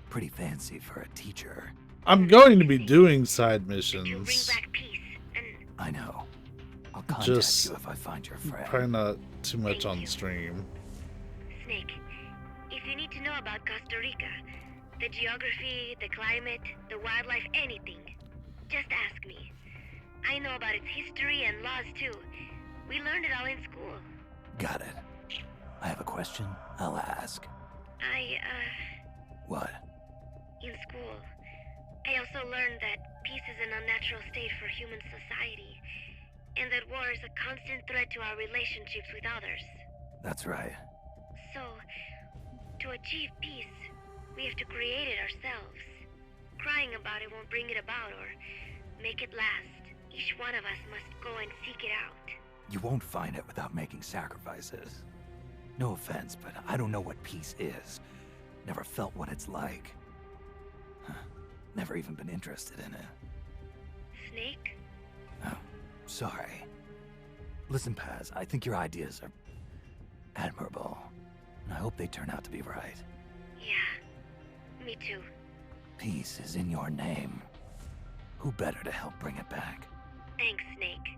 Pretty fancy for a teacher. I'm going to be doing side To bring missions. back peace, and I know. I'll contact Just you if I find your friend. probably not too much Thank on you. stream. Snake, if you need to know about Costa Rica, the geography, the climate, the wildlife, anything, just ask me. I know about its history and laws too. We learned it all in school. Got it. I have a question. I'll ask. What? In school, I also learned that peace is an unnatural state for human society, and that war is a constant threat to our relationships with others. That's right. So, to achieve peace, we have to create it ourselves. Crying about it won't bring it about or make it last. Each one of us must go and seek it out. You won't find it without making sacrifices. No offense, but I don't know what peace is. Never felt what it's like. Never even been interested in it. Snake? Oh, sorry. Listen, Paz, I think your ideas are admirable. And I hope they turn out to be right. Yeah, me too. Peace is in your name. Who better to help bring it back? Thanks, Snake.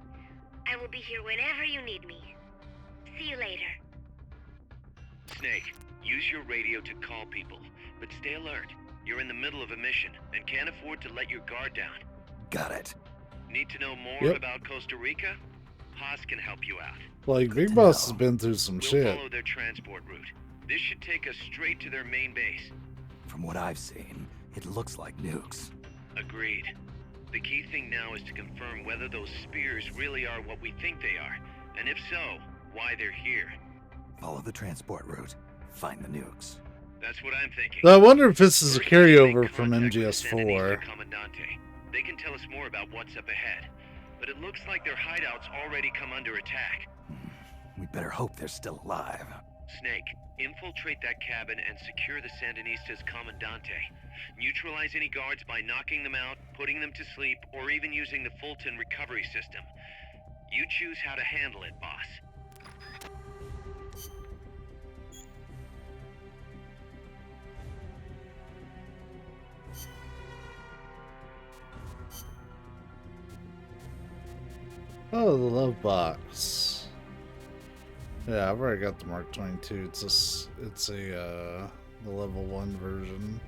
I will be here whenever you need me. See you later. Snake, use your radio to call people, but stay alert. You're in the middle of a mission and can't afford to let your guard down. Got it. Need to know more Yep. about Costa Rica? Haas can help you out. Like, Big to Boss has know. been through some We'll shit. follow their transport route. This should take us straight to their main base. From what I've seen, it looks like nukes. Agreed. The key thing now is to confirm whether those spears really are what we think they are, and if so, why they're here. Follow the transport route. Find the nukes. That's what I'm thinking. I wonder if this is a First, we should carryover make from contact with the MGS4. Sandinista Comandante. They can tell us more about what's up ahead. But it looks like their hideout's already come under attack. We better hope they're still alive. Snake, infiltrate that cabin and secure the Sandinista's Comandante. Neutralize any guards by knocking them out, putting them to sleep, or even using the Fulton recovery system. You choose how to handle it, boss. Oh, the love box. Yeah, I've already got the Mark 22. It's the level 1 version.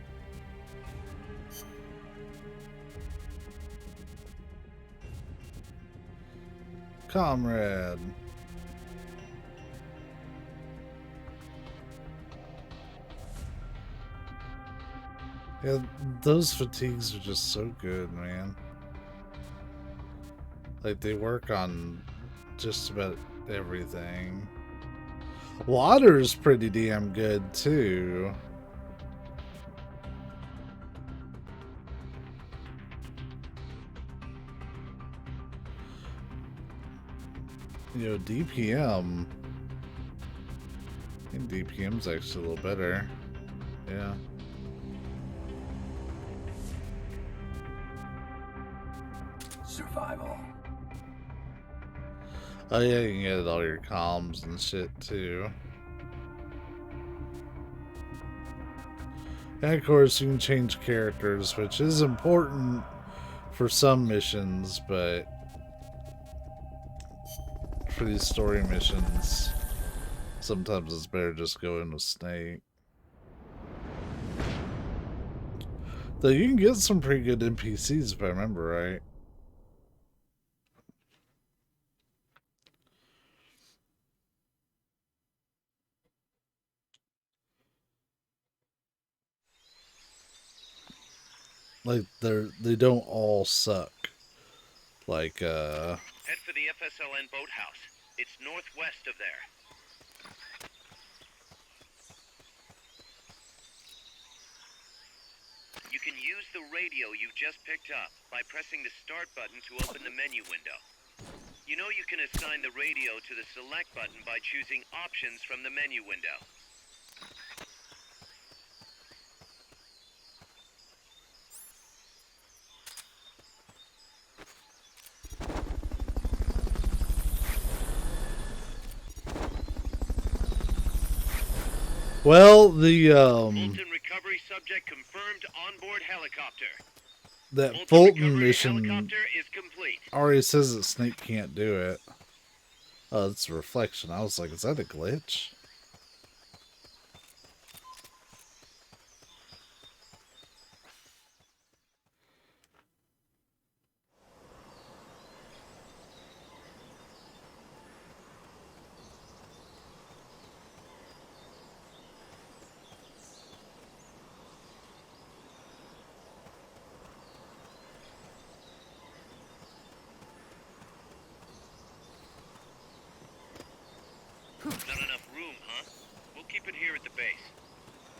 Comrade. Yeah, those fatigues are just so good, man. Like, they work on just about everything. Water's pretty damn good, too. You know, DPM. I think DPM's actually a little better. Yeah. Survival. Oh yeah, you can get all your comms and shit too. And of course you can change characters, which is important for some missions, but for these story missions, sometimes it's better just go in with Snake. Though you can get some pretty good NPCs if I remember right. Like they don't all suck. Like Head for the FSLN boathouse. It's northwest of there. Use the radio you just picked up by pressing the start button to open the menu window. You know you can assign the radio to the select button by choosing options from the menu window. Well, the Fulton recovery subject confirmed onboard helicopter. that Fulton Fulton recovery mission helicopter is complete. already says that Snake can't do it. Oh, it's a reflection. I was like, is that a glitch? Not enough room, huh? We'll keep it here at the base.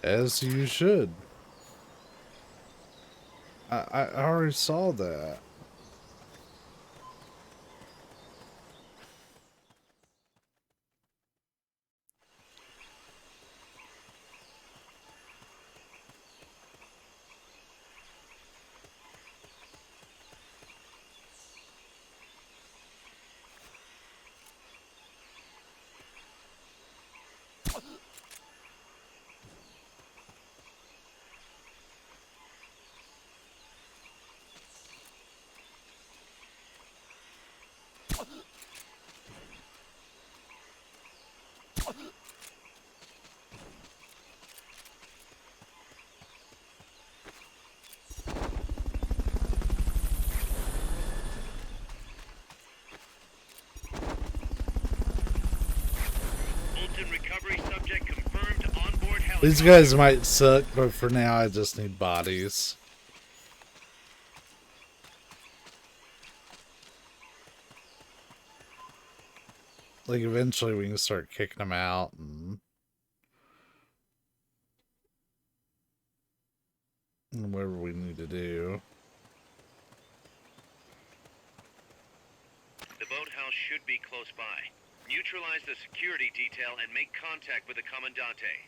As you should. I already saw that. Fulton recovery subject confirmed onboard helicopter. These guys might suck, but for now I just need bodies. Like, eventually we can start kicking them out and whatever we need to do. The boathouse should be close by. Neutralize the security detail and make contact with the Commandante.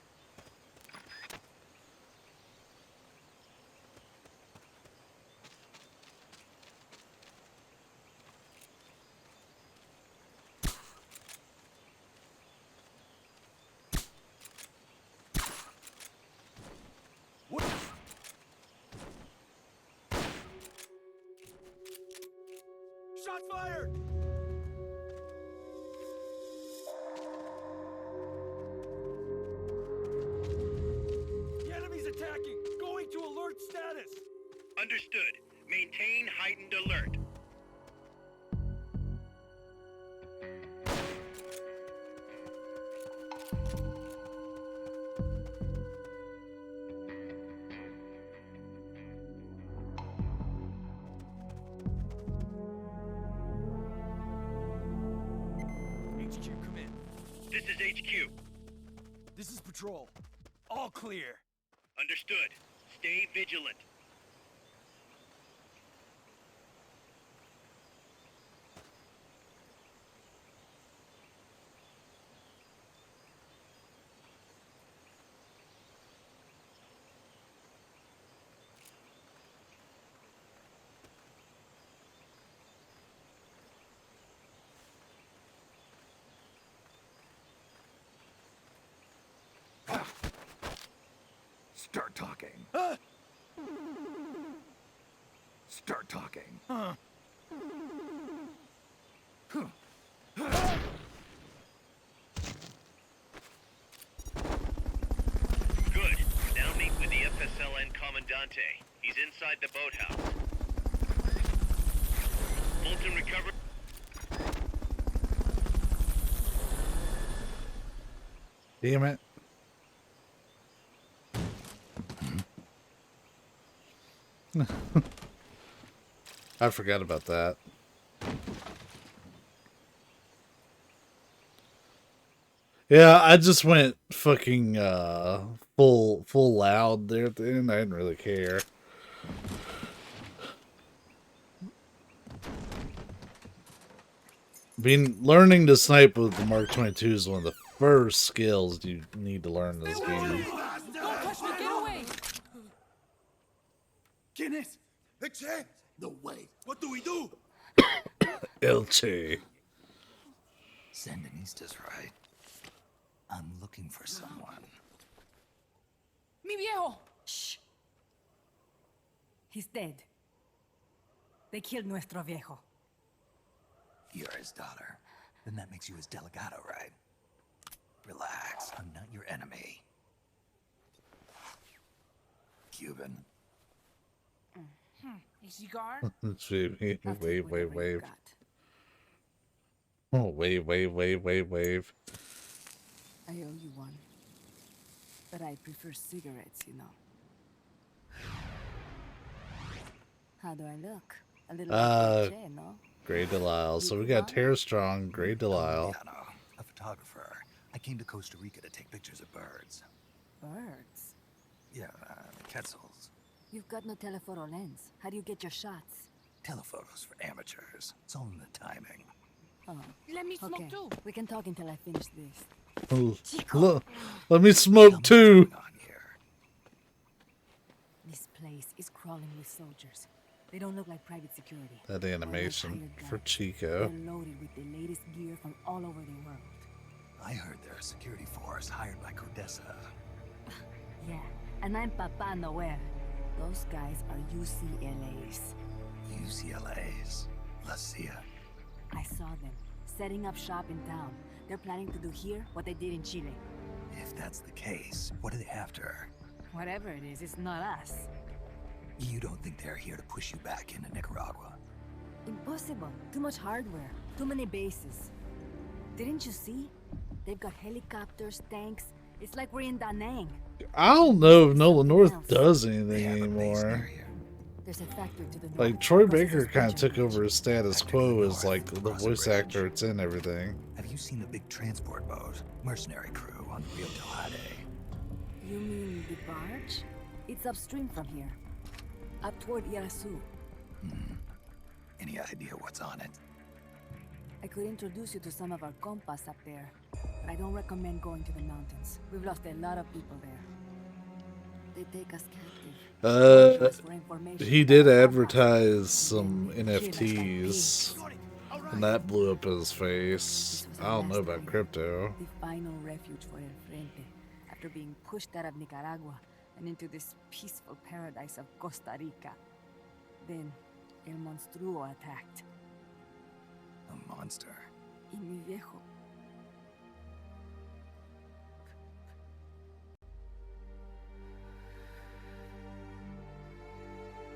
Shots fired! The enemy's attacking! Going to alert status! Understood. Maintain heightened alert. HQ, come in. This is HQ. This is Patrol. All clear. Understood. Stay vigilant. Start talking. Start talking. Good. Now meet with the FSLN Commandante. He's inside the boathouse. Fulton recovered. Damn it. I forgot about that. Yeah, I just went fucking full loud there at the end. I didn't really care. Learning to snipe with the Mark 22 is one of the first skills you need to learn in this game. Don't touch me! Get away! ¿Quién es? Eche? No way. What do we do? Elche. Sandinista's right. I'm looking for someone. Mi viejo! Shh. He's dead. They killed nuestro viejo. You're his daughter. Then that makes you his delegado, right? Relax. I'm not your enemy. Cuban. A cigar? Wave. Oh, wave. I owe you one. But I prefer cigarettes, you know. How do I look? A little cliché, no? Grey Delisle. So we got Tara Strong, Grey Delisle. A photographer. I came to Costa Rica to take pictures of birds. Birds? Yeah, quetzals. You've got no telephoto lens. How do you get your shots? Telephotos for amateurs. It's all in the timing. Oh. Let me smoke Okay, too. we can talk until I finish this. Look, let me smoke too. This place is crawling with soldiers. They don't look like private security. That animation for Chico. They're loaded with the latest gear from all over the world. I heard they're a security force hired by Codessa. Yeah, and I'm Papa Noel. Those guys are UCLA's. UCLA's? La CIA. I saw them, setting up shop in town. They're planning to do here what they did in Chile. If that's the case, what are they after? Whatever it is, it's not us. You don't think they're here to push you back into Nicaragua? Impossible. Too much hardware. Too many bases. Didn't you see? They've got helicopters, tanks. It's like we're in Da Nang. I don't know if Nolan North does anything anymore. There's a factory to the north. Like, Troy Baker kind of took over his status quo as, like, the voice actor. It's in everything. Have you seen the big transport boat? Mercenary crew on the Rio del Jade. You mean the barge? It's upstream from here. Up toward Irasu. Any idea what's on it? I could introduce you to some of our compas up there, but I don't recommend going to the mountains. We've lost a lot of people there. They take us captive. He did advertise some NFTs, and that blew up his face. I don't know about crypto. The final refuge for El Frente, after being pushed out of Nicaragua and into this peaceful paradise of Costa Rica. Then, El Monstruo attacked. A monster? Y mi viejo.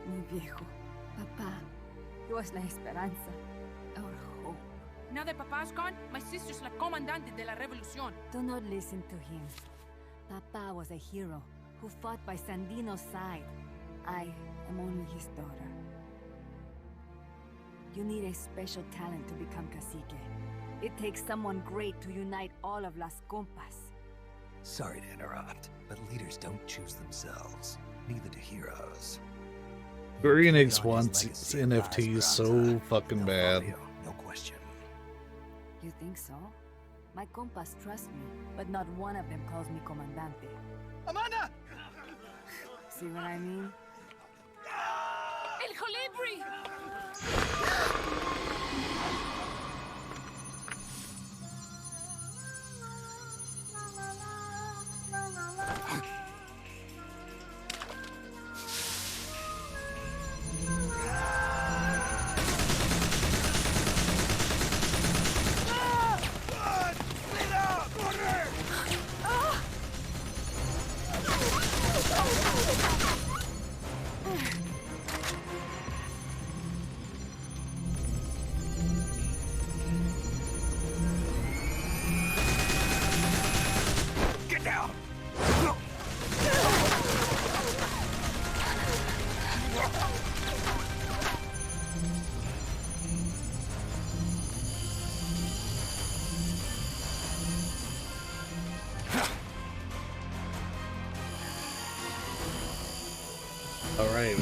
Mi viejo. Papá. He was la esperanza. Our hope. Now that Papa's gone, my sister's la comandante de la revolución. Do not listen to him. Papa was a hero who fought by Sandino's side. I am only his daughter. You need a special talent to become cacique. It takes someone great to unite all of Las Compas. Sorry to interrupt, but leaders don't choose themselves. Neither do heroes. Square Enix wants NFTs so fucking bad. No question. You think so? My compas trust me, but not one of them calls me comandante. Amanda! See what I mean? El Colibri!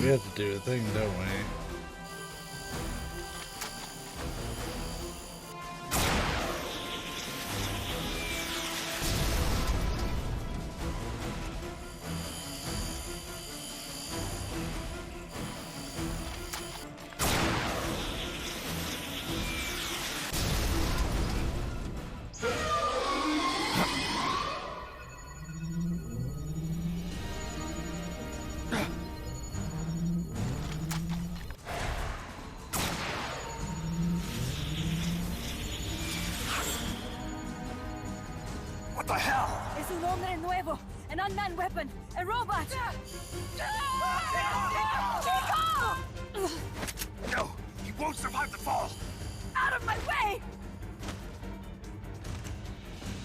We have to do a thing, don't we? What the hell? Es un hombre nuevo, an unmanned weapon, a robot. Chico! No, he won't survive the fall. Out of my way!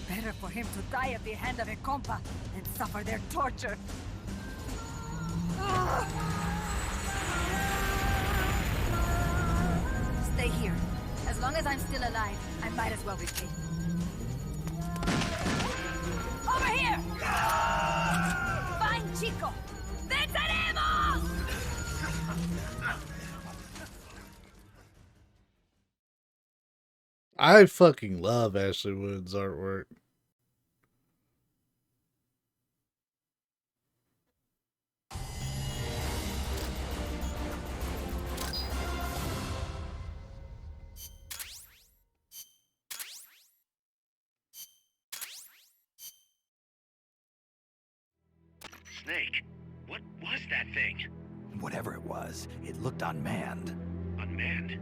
Better for him to die at the hand of a compa than suffer their torture. Stay here. As long as I'm still alive, I might as well repay. Over here! Fine, Chico! ¡Venceremos! I fucking love Ashley Wood's artwork. Snake, what was that thing? Whatever it was, it looked unmanned. Unmanned?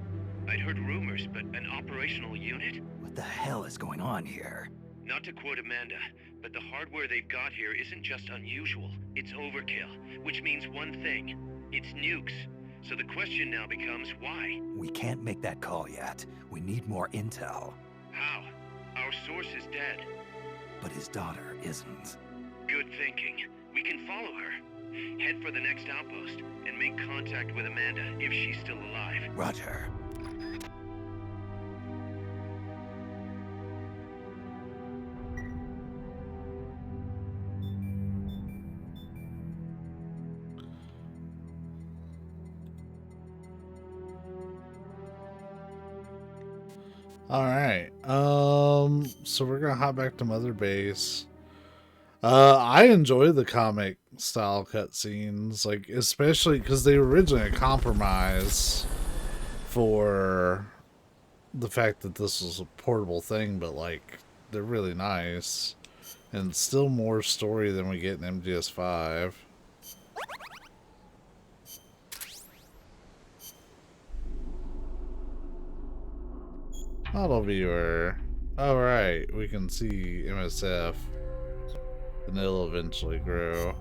I'd heard rumors, but an operational unit? What the hell is going on here? Not to quote Amanda, but the hardware they've got here isn't just unusual, it's overkill, which means one thing. It's nukes. So the question now becomes why? We can't make that call yet. We need more intel. How? Our source is dead. But his daughter isn't. Good thinking. We can follow her. Head for the next outpost and make contact with Amanda if she's still alive. Roger. All right. So we're gonna hop back to Mother Base. I enjoy the comic style cutscenes, like especially because they were originally a compromise for the fact that this was a portable thing, but like they're really nice and still more story than we get in MGS5. Model viewer. Alright, we can see MSF. And it'll eventually grow.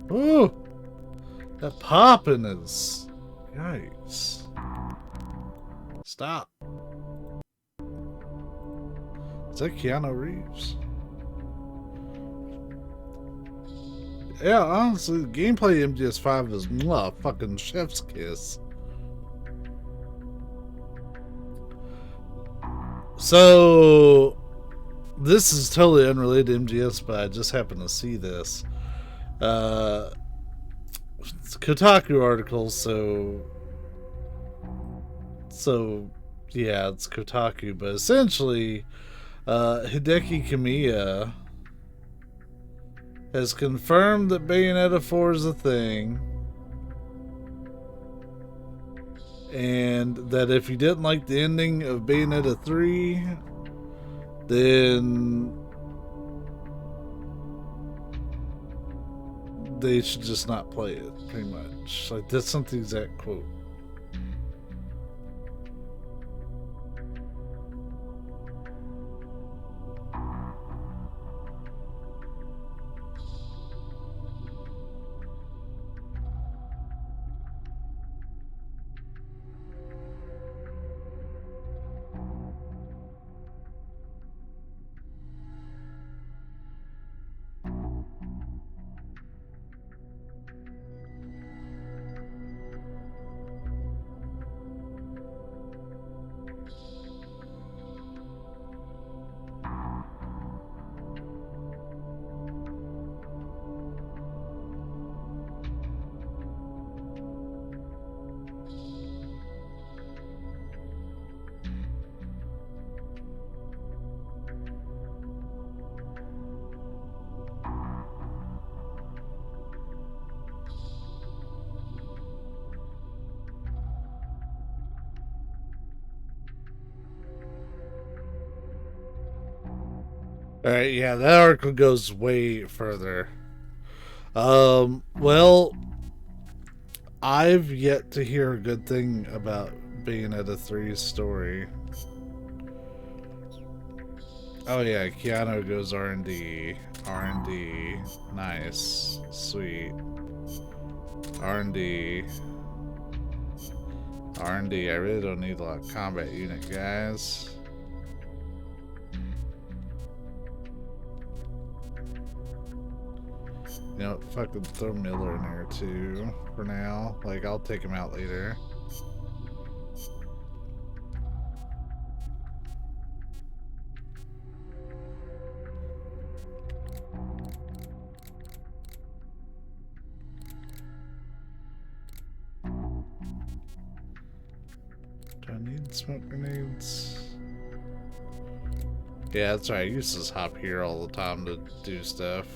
Ooh! That popping is... Yikes. Stop. Is that Keanu Reeves? Yeah, honestly, the gameplay in MGS5 is mwah, fucking chef's kiss. So, this is totally unrelated to MGS, but I just happened to see this. It's a Kotaku article, so yeah, it's Kotaku, but essentially, Hideki Kamiya has confirmed that Bayonetta 4 is a thing, and that if you didn't like the ending of Bayonetta 3, then they should just not play it, pretty much. Like, that's not the exact quote. Alright, yeah, that article goes way further. Well, I've yet to hear a good thing about Bayonetta 3's story. Oh yeah, Keanu goes R&D. R&D. Nice. Sweet. R&D. R&D. I really don't need a lot of combat unit, guys. You know, fucking throw Miller in there too, for now. Like, I'll take him out later. Do I need smoke grenades? Yeah, that's right. I used to just hop here all the time to do stuff.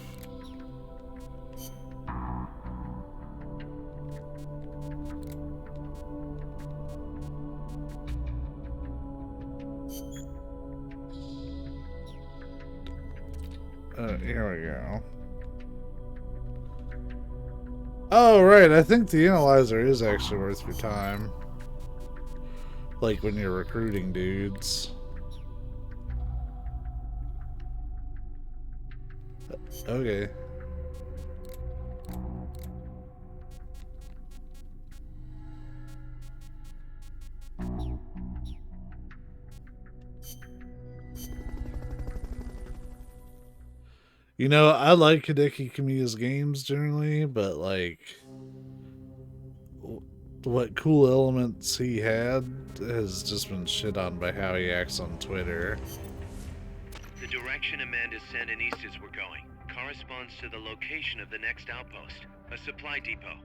Here we go. Oh, right. I think the analyzer is actually worth your time. Like when you're recruiting dudes. Okay. You know, I like Hideki Kamiya's games generally, but like what cool elements he had has just been shit on by how he acts on Twitter. The direction Amanda's Sandinistas were going corresponds to the location of the next outpost, a supply depot.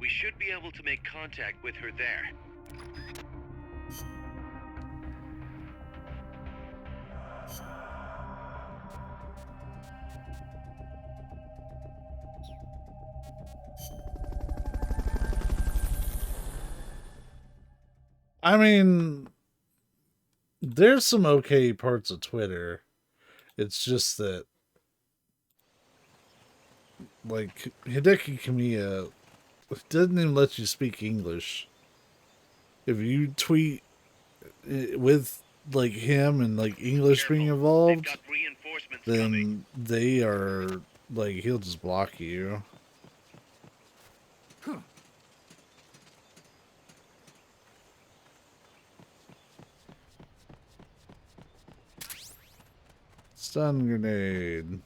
We should be able to make contact with her there. I mean, there's some okay parts of Twitter. It's just that, like, Hideki Kamiya doesn't even let you speak English. If you tweet with, like, him and, like, English being involved, then they are, like, he'll just block you. Stun grenade.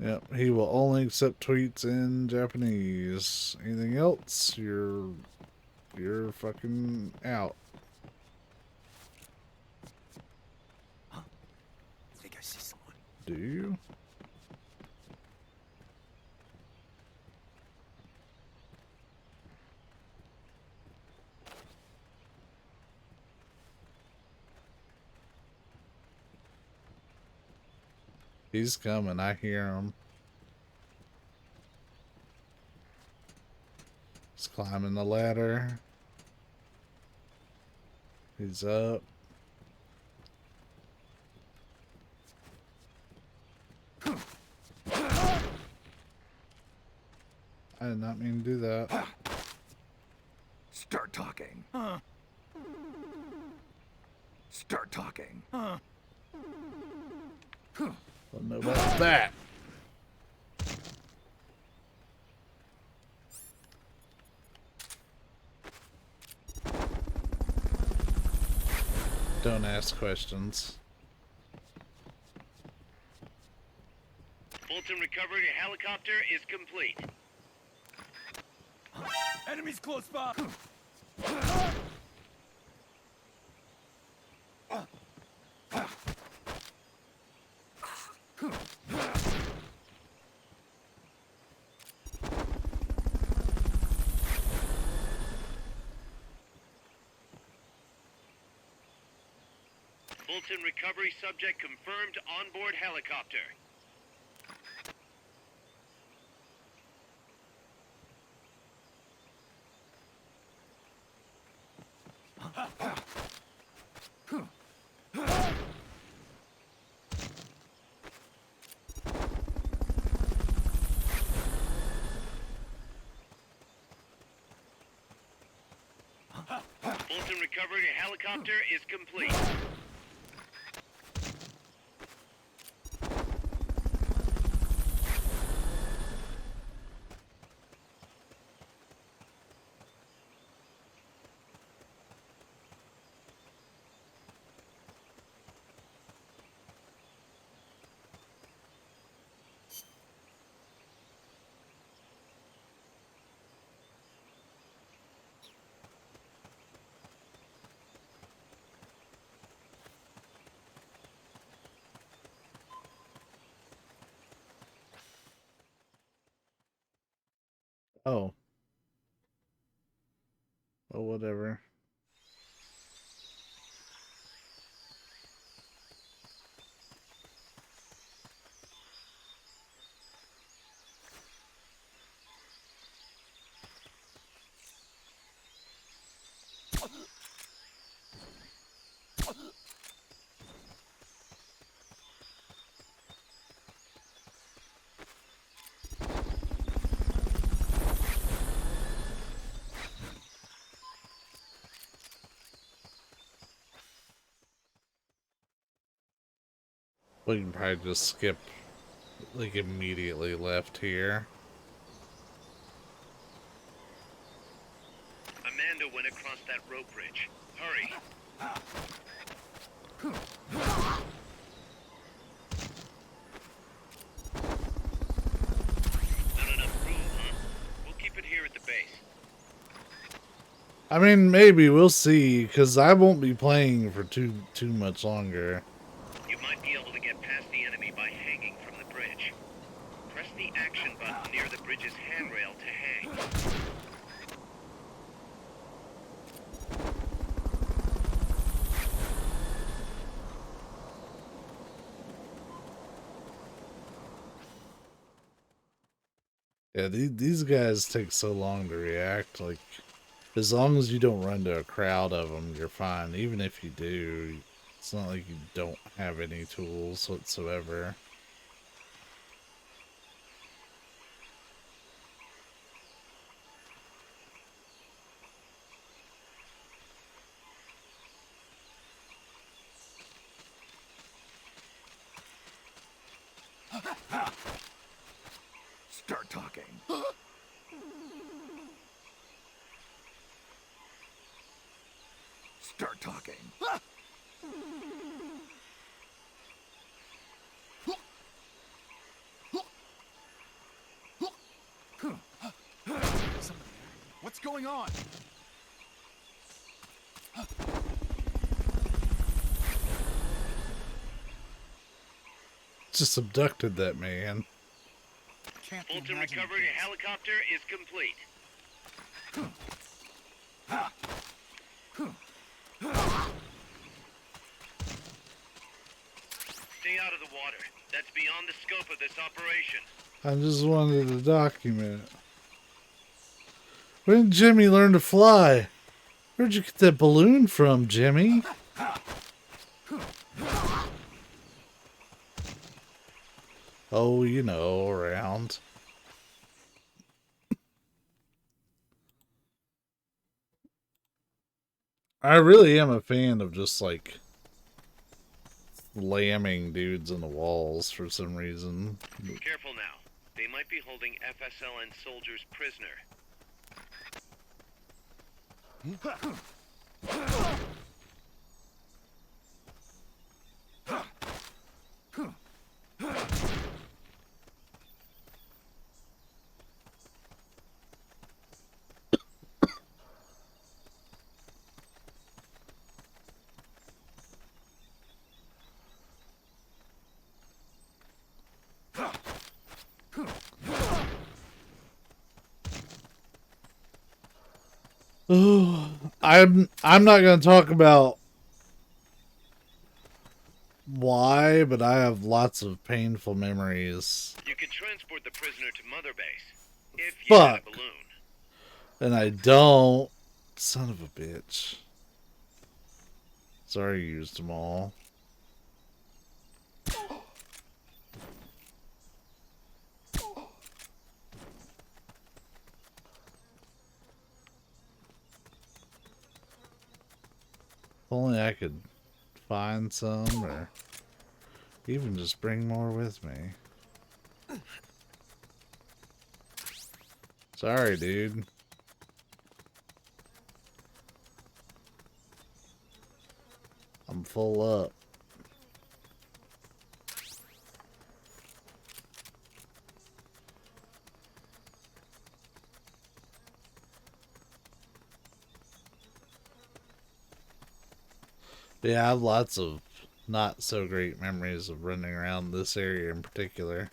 Yep, he will only accept tweets in Japanese. Anything else, you're fucking out. Huh? I think I see someone. Do you? He's coming, I hear him. He's climbing the ladder. He's up. I did not mean to do that. Start talking. Start talking. Don't know about that. Don't ask questions. Fulton recovery helicopter is complete. Enemies close by. Fulton recovery subject confirmed onboard helicopter. Fulton recovery helicopter is complete. Oh. Oh, whatever. We can probably just skip, like, immediately left here. Amanda went across that rope bridge. Hurry. Not enough room, huh? We'll keep it here at the base. I mean, maybe we'll see, because I won't be playing for too much longer. You might be able to get past the enemy by hanging from the bridge. Press the action button near the bridge's handrail to hang. Yeah, these guys take so long to react. Like, as long as you don't run to a crowd of them, you're fine. Even if you do, it's not like you don't have any tools whatsoever. Start talking. Start talking. What's going on? Just abducted that man. Fulton recovery helicopter is complete. Stay out of the water. That's beyond the scope of this operation. I just wanted to document it. When did Jimmy learn to fly? Where'd you get that balloon from, Jimmy? Oh, you know, around. I really am a fan of just, like, lamming dudes in the walls for some reason. Careful now. They might be holding FSLN soldiers prisoner. I'm not going to talk about why, but I have lots of painful memories. You can transport the prisoner to Mother Base if you had a balloon. And I don't. Son of a bitch. Sorry, I used them all. only I could find some, or even just bring more with me. Sorry, dude. I'm full up. Yeah, I have lots of not so great memories of running around this area in particular.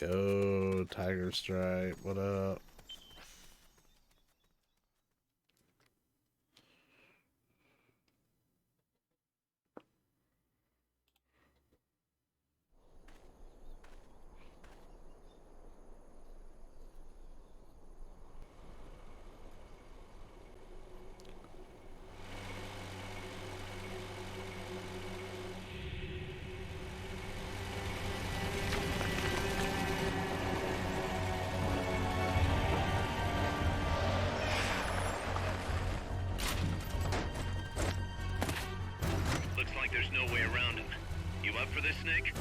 Yo, Tiger Stripe, what up? Looks like there's no way around him. You up for this, Snake?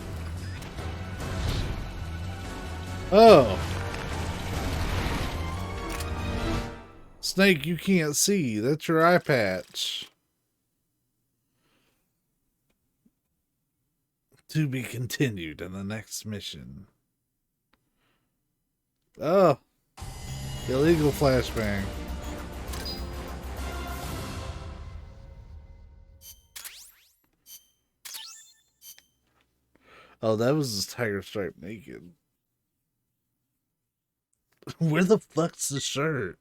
Oh! Snake, you can't see. That's your eye patch. To be continued in the next mission. Oh! Illegal flashbang. Oh, that was his Tiger Stripe naked. Where the fuck's the shirt?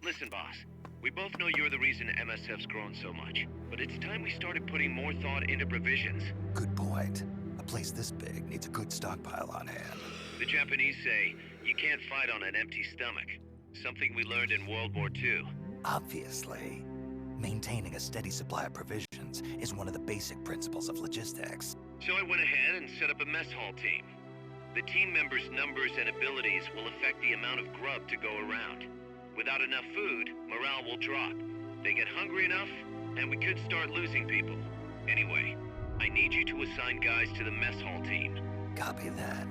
Listen, boss. We both know you're the reason MSF's grown so much. But it's time we started putting more thought into provisions. Good point. A place this big needs a good stockpile on hand. The Japanese say, you can't fight on an empty stomach. Something we learned in World War II. Obviously. Maintaining a steady supply of provisions is one of the basic principles of logistics. So I went ahead and set up a mess hall team. The team members' numbers and abilities will affect the amount of grub to go around. Without enough food, morale will drop. They get hungry enough, and we could start losing people. Anyway, I need you to assign guys to the mess hall team. Copy that.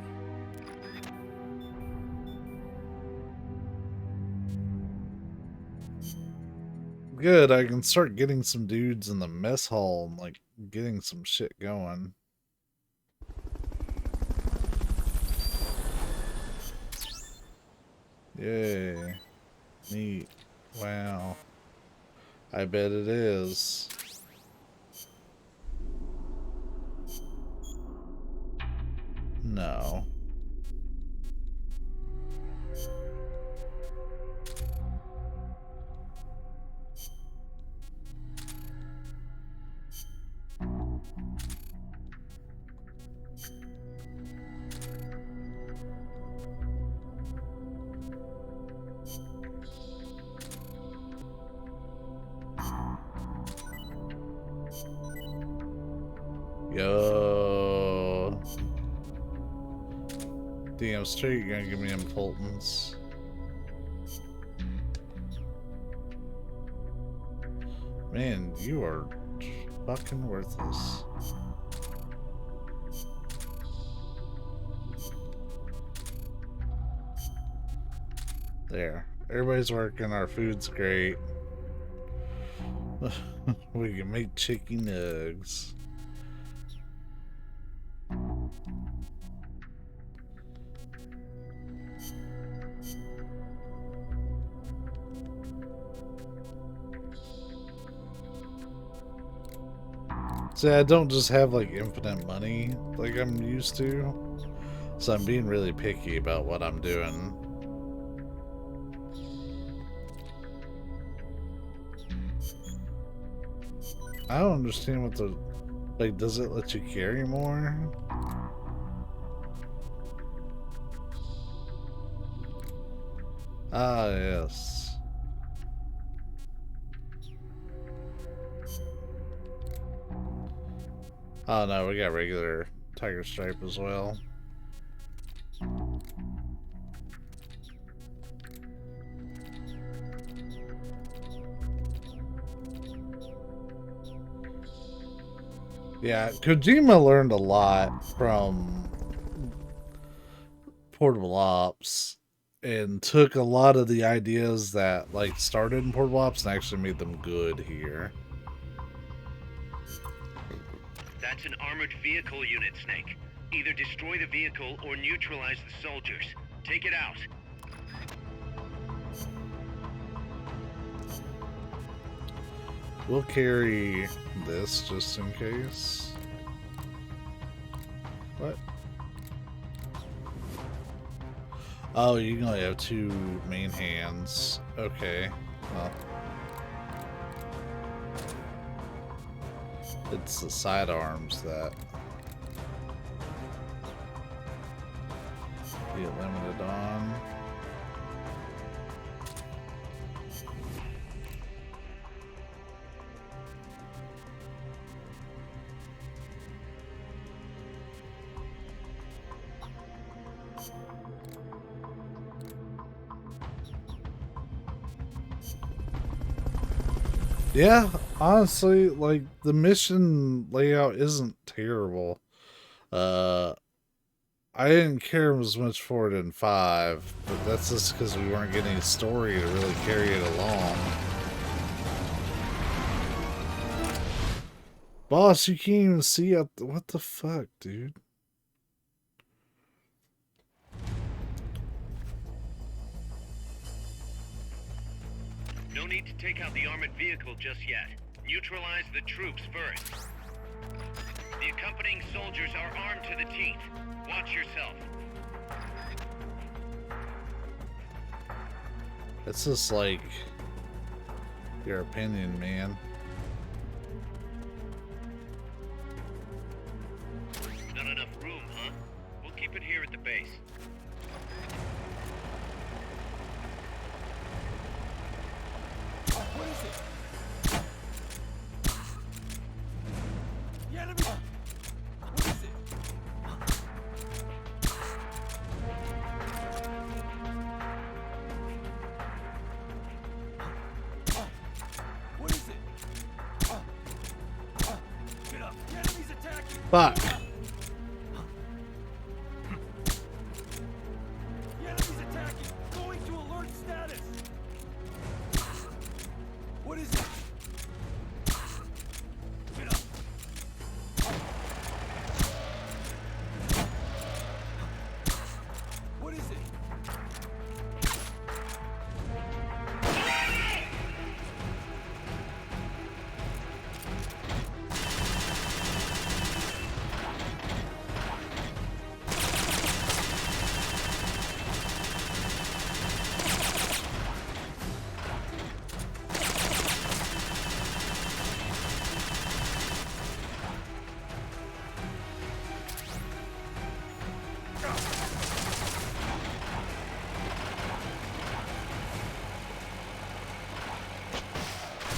Good, I can start getting some dudes in the mess hall and, like, getting some shit going. Yay. Neat. Wow. I bet it is. No. Yo. Damn straight you're gonna give me them Fultons. Man, you are fucking worthless. There. Everybody's working, our food's great. We can make chicken nugs. See, I don't just have like infinite money like I'm used to, so I'm being really picky about what I'm doing. I don't understand what the, like, does it let you carry more? Ah, yes. Oh no, we got regular Tiger Stripe as well. Yeah, Kojima learned a lot from Portable Ops and took a lot of the ideas that like started in Portable Ops and actually made them good here. That's an armored vehicle unit, Snake. Either destroy the vehicle or neutralize the soldiers. Take it out. We'll carry this just in case. What? Oh, you can only have 2 main hands. Okay. Well. It's the sidearms that get limited on. Yeah, honestly, like the mission layout isn't terrible. I didn't care as much for it in 5, but that's just because we weren't getting a story to really carry it along. Boss, you can't even see up. What the fuck, dude? No need to take out the armored vehicle just yet. Neutralize the troops first. The accompanying soldiers are armed to the teeth. Watch yourself. It's just like your opinion, man. Not enough room, huh? We'll keep it here at the base. What is it? The enemy! What is it? What is it? Get up! The enemy's attacking! Fuck! The enemy's attacking! Going to alert status! What is it? Get up! What is it?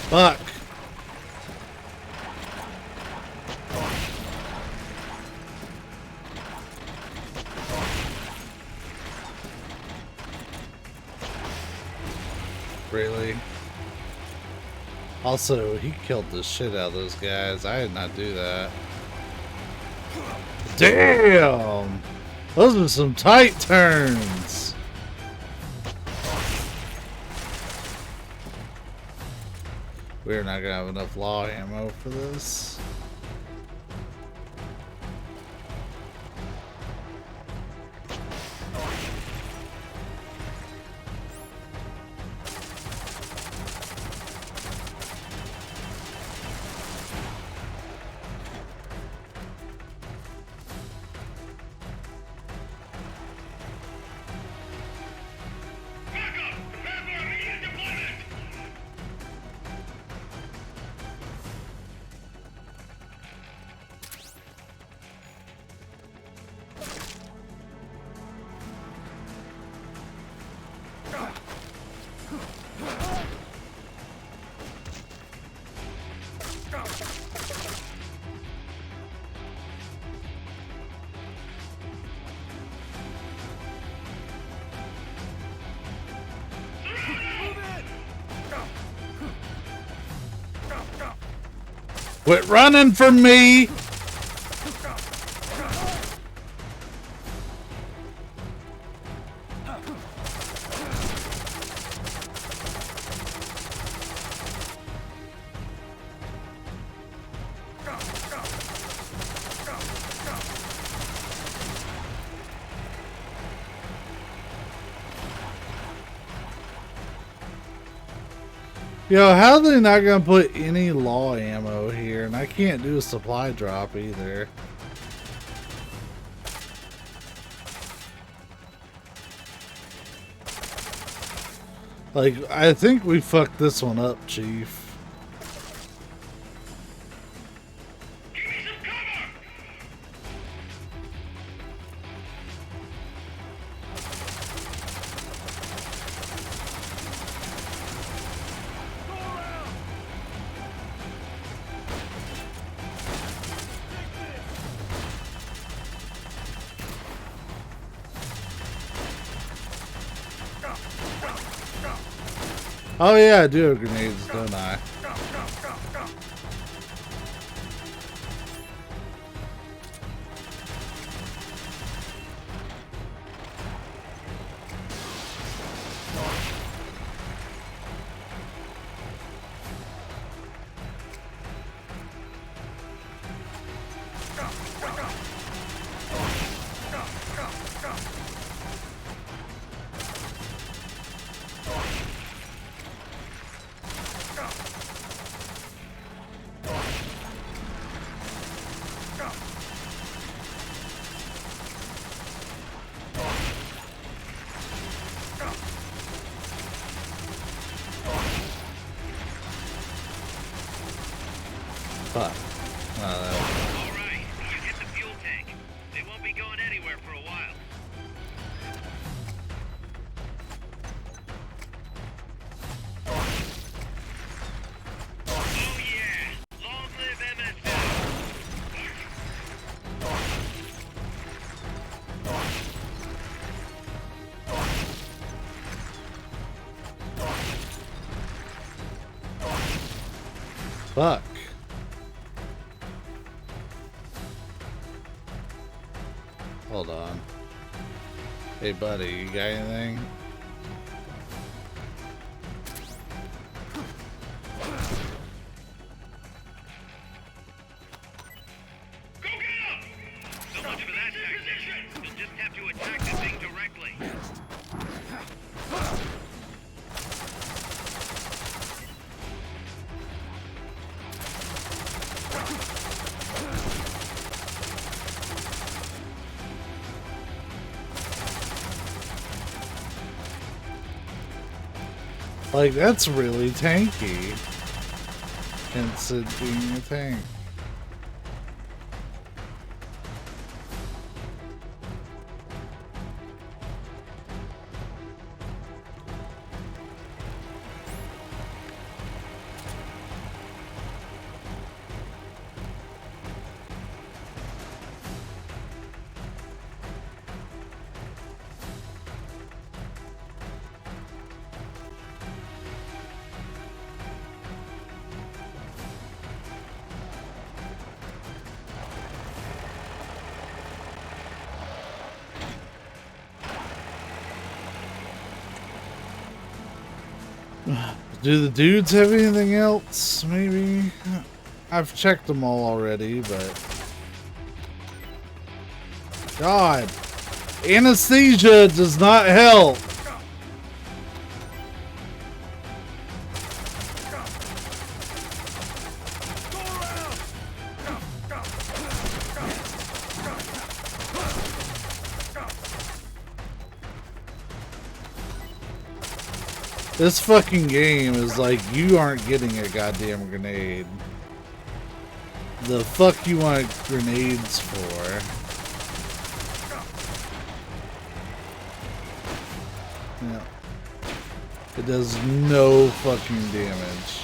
Fuck! Really? Also, he killed the shit out of those guys. I did not do that. Damn! Those are some tight turns! We're not gonna have enough law ammo for this. Quit running from me! Yo, how are they not gonna put any law ammo here? And I can't do a supply drop either. Like, I think we fucked this one up, Chief. Oh yeah, I do have grenades, don't I? Fuck. Alright, you hit the fuel tank. They won't be going anywhere for a while. Oh yeah! Long live MSF! Fuck. Hold on. Hey buddy, you got anything? Go get him! So much for that tactic. You'll just have to attack the thing directly. Like, that's really tanky. Hence it being a tank. Do the dudes have anything else? Maybe? I've checked them all already, but... God! Anesthesia does not help! This fucking game is like, you aren't getting a goddamn grenade. The fuck you want grenades for? Yeah. It does no fucking damage.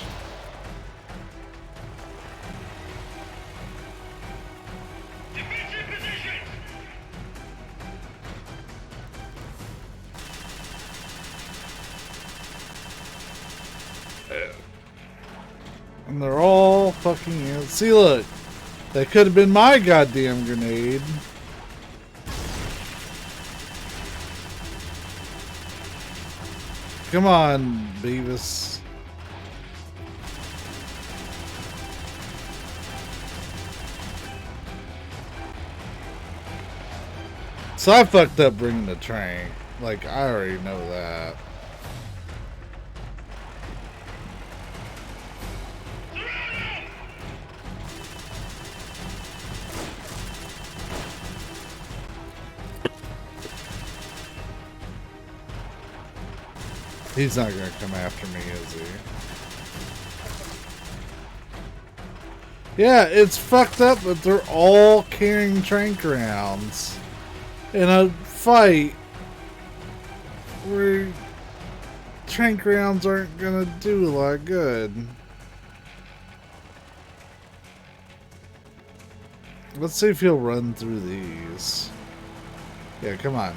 And they're all fucking... See, look. That could have been my goddamn grenade. Come on, Beavis. So I fucked up bringing the train. Like, I already know that. He's not gonna come after me, is he? Yeah, it's fucked up, but they're all carrying trank rounds in a fight where trank rounds aren't gonna do a lot good. Let's see if he'll run through these. Yeah, come on.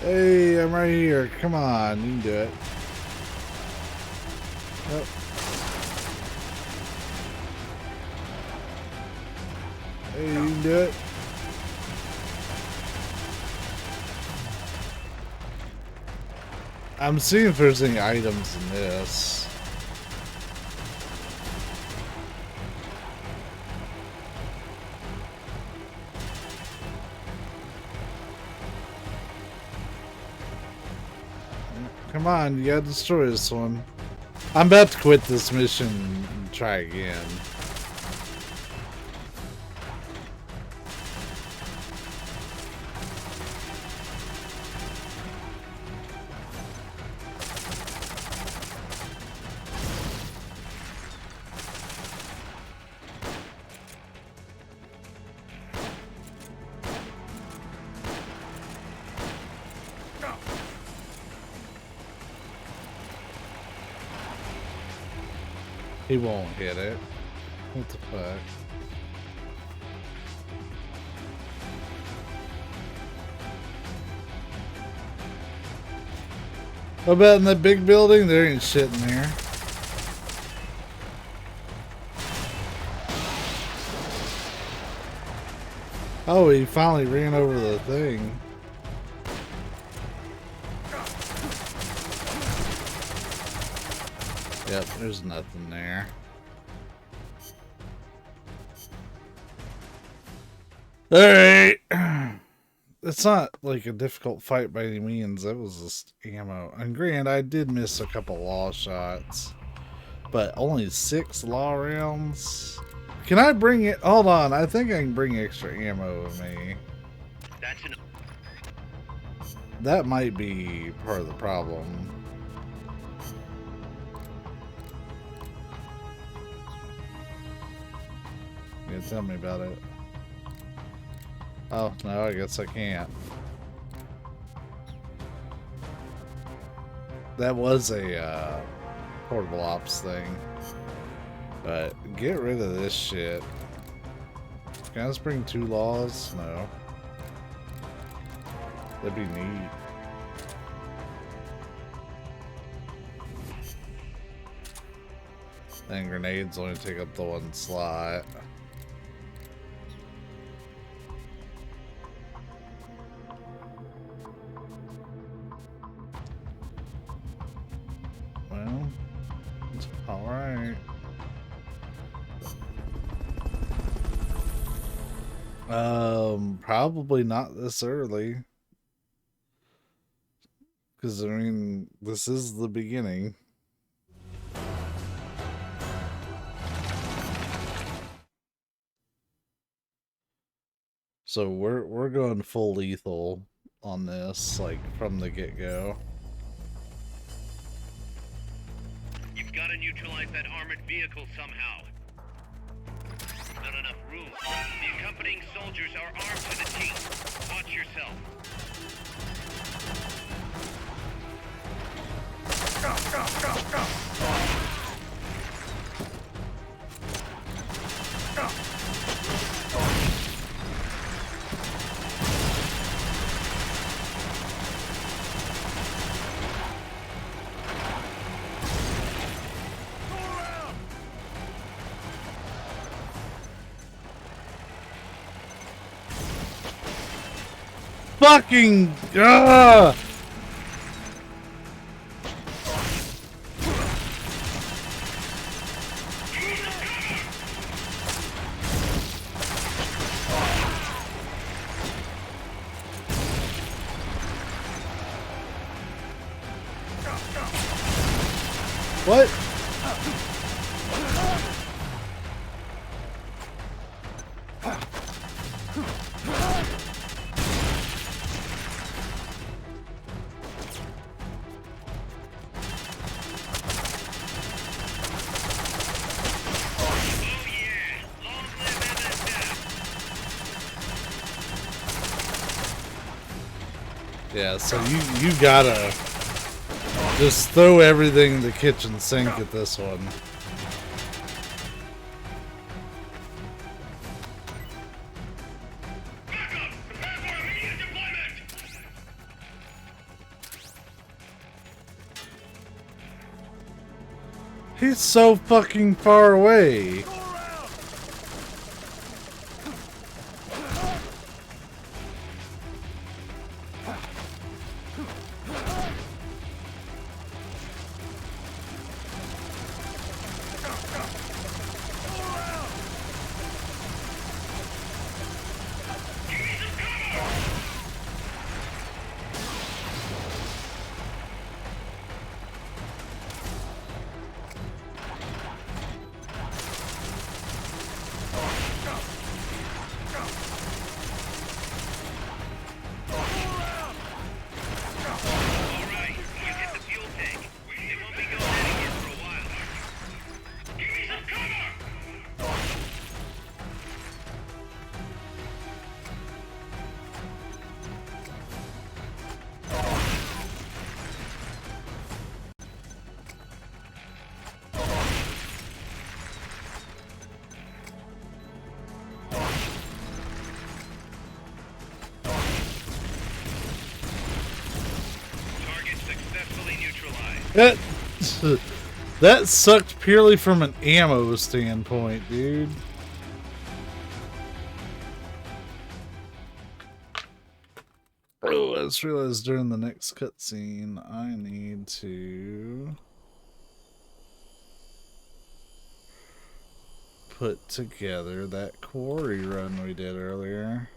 Hey, I'm right here. Come on, you can do it. Yep. Hey, you can do it. I'm seeing if there's any items in this. Come on, you gotta destroy this one. I'm about to quit this mission and try again. He won't hit it. What the fuck? What about in that big building? There ain't shit in there. Oh, he finally ran over the thing. Yep, there's nothing there. Alright. It's not like a difficult fight by any means. That was just ammo. And granted, I did miss a couple law shots. But only 6 law rounds? Can I bring it? Hold on. I think I can bring extra ammo with me. That might be part of the problem. Yeah, tell me about it. Oh, no, I guess I can't. That was a portable ops thing. But get rid of this shit. Can I just bring 2 laws? No. That'd be neat. And grenades only take up the 1 slot. Well, it's alright. Probably not this early. Because, I mean, this is the beginning. So we're going full lethal on this, like, from the get-go. You've got to neutralize that armored vehicle somehow. Not enough room. The accompanying soldiers are armed to the teeth. Watch yourself. Go, go, go, go! Go! Fucking What? Yeah, so you gotta just throw everything in the kitchen sink at this one. He's so fucking far away. That sucked purely from an ammo standpoint, dude. Oh, I just realized during the next cutscene, I need to put together that quarry run we did earlier.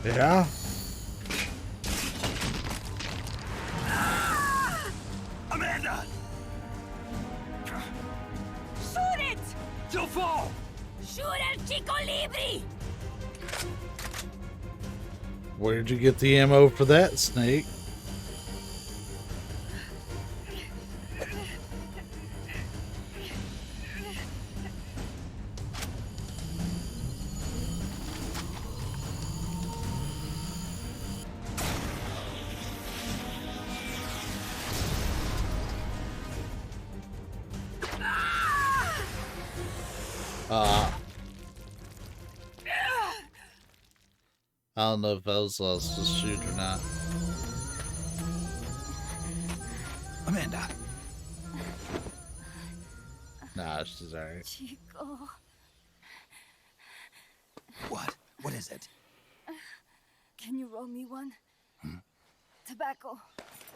Yeah. Amanda! Shoot it! You'll fall! Shoot El Chico Libre! Where'd you get the ammo for that, Snake? I don't know if I was supposed to shoot or not. Amanda. Nah, she's alright. Chico. What? What is it? Can you roll me one? Tobacco.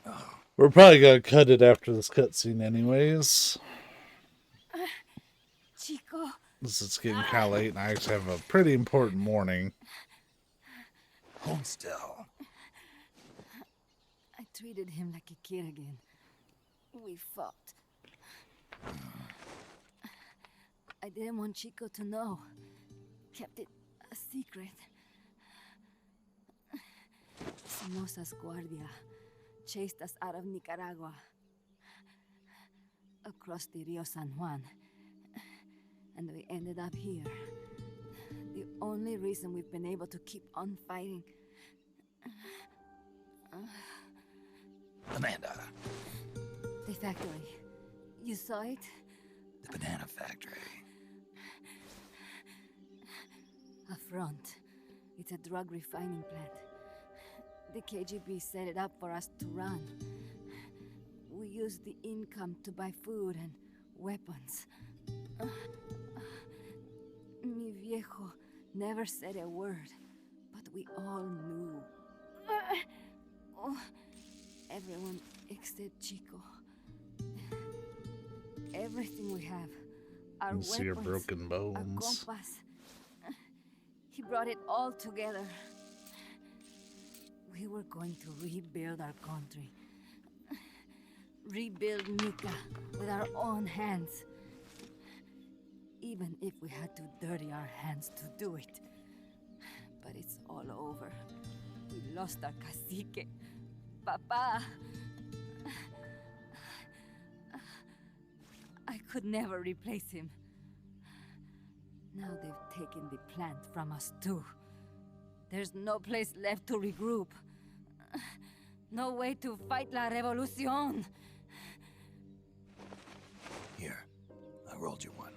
Oh. We're probably gonna cut it after this cutscene anyways. Chico. This is getting kind of late and I actually have a pretty important morning. Hold still. I treated him like a kid again. We fought. I didn't want Chico to know. Kept it a secret. Somoza's Guardia chased us out of Nicaragua. Across the Rio San Juan. And we ended up here. The only reason we've been able to keep on fighting. Amanda. The factory. You saw it? The banana factory. A front. It's a drug refining plant. The KGB set it up for us to run. We used the income to buy food and weapons. viejo never said a word, but we all knew. Oh, everyone except Chico. Everything we have. Our You weapons, see your broken our bones. compass. He brought it all together. We were going to rebuild our country. Rebuild Nika with our own hands. Even if we had to dirty our hands to do it. But it's all over. We lost our cacique. Papa. I could never replace him. Now they've taken the plant from us too. There's no place left to regroup. No way to fight la revolucion. Here, I rolled you one.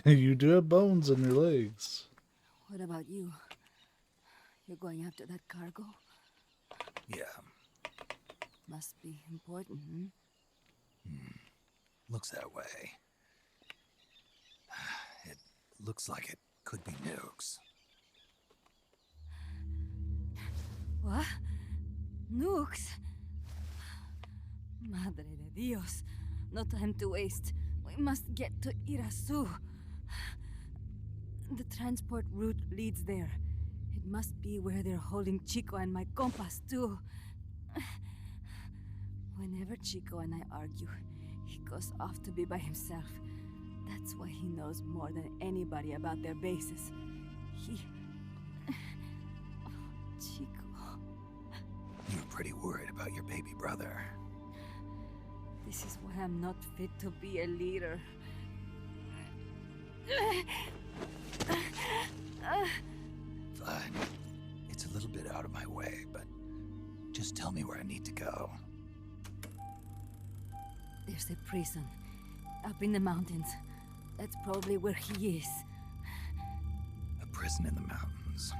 You do have bones in your legs. What about you? You're going after that cargo? Yeah. Must be important, Looks that way. It looks like it could be nukes. What? Nukes? Madre de Dios. No time to waste. We must get to Irasu. The transport route leads there. It must be where they're holding Chico and my compas too. Whenever Chico and I argue, he goes off to be by himself. That's why he knows more than anybody about their bases. He... Oh, Chico... You're pretty worried about your baby brother. This is why I'm not fit to be a leader. Fine. It's a little bit out of my way, but just tell me where I need to go. There's a prison up in the mountains. That's probably where he is. A prison in the mountains.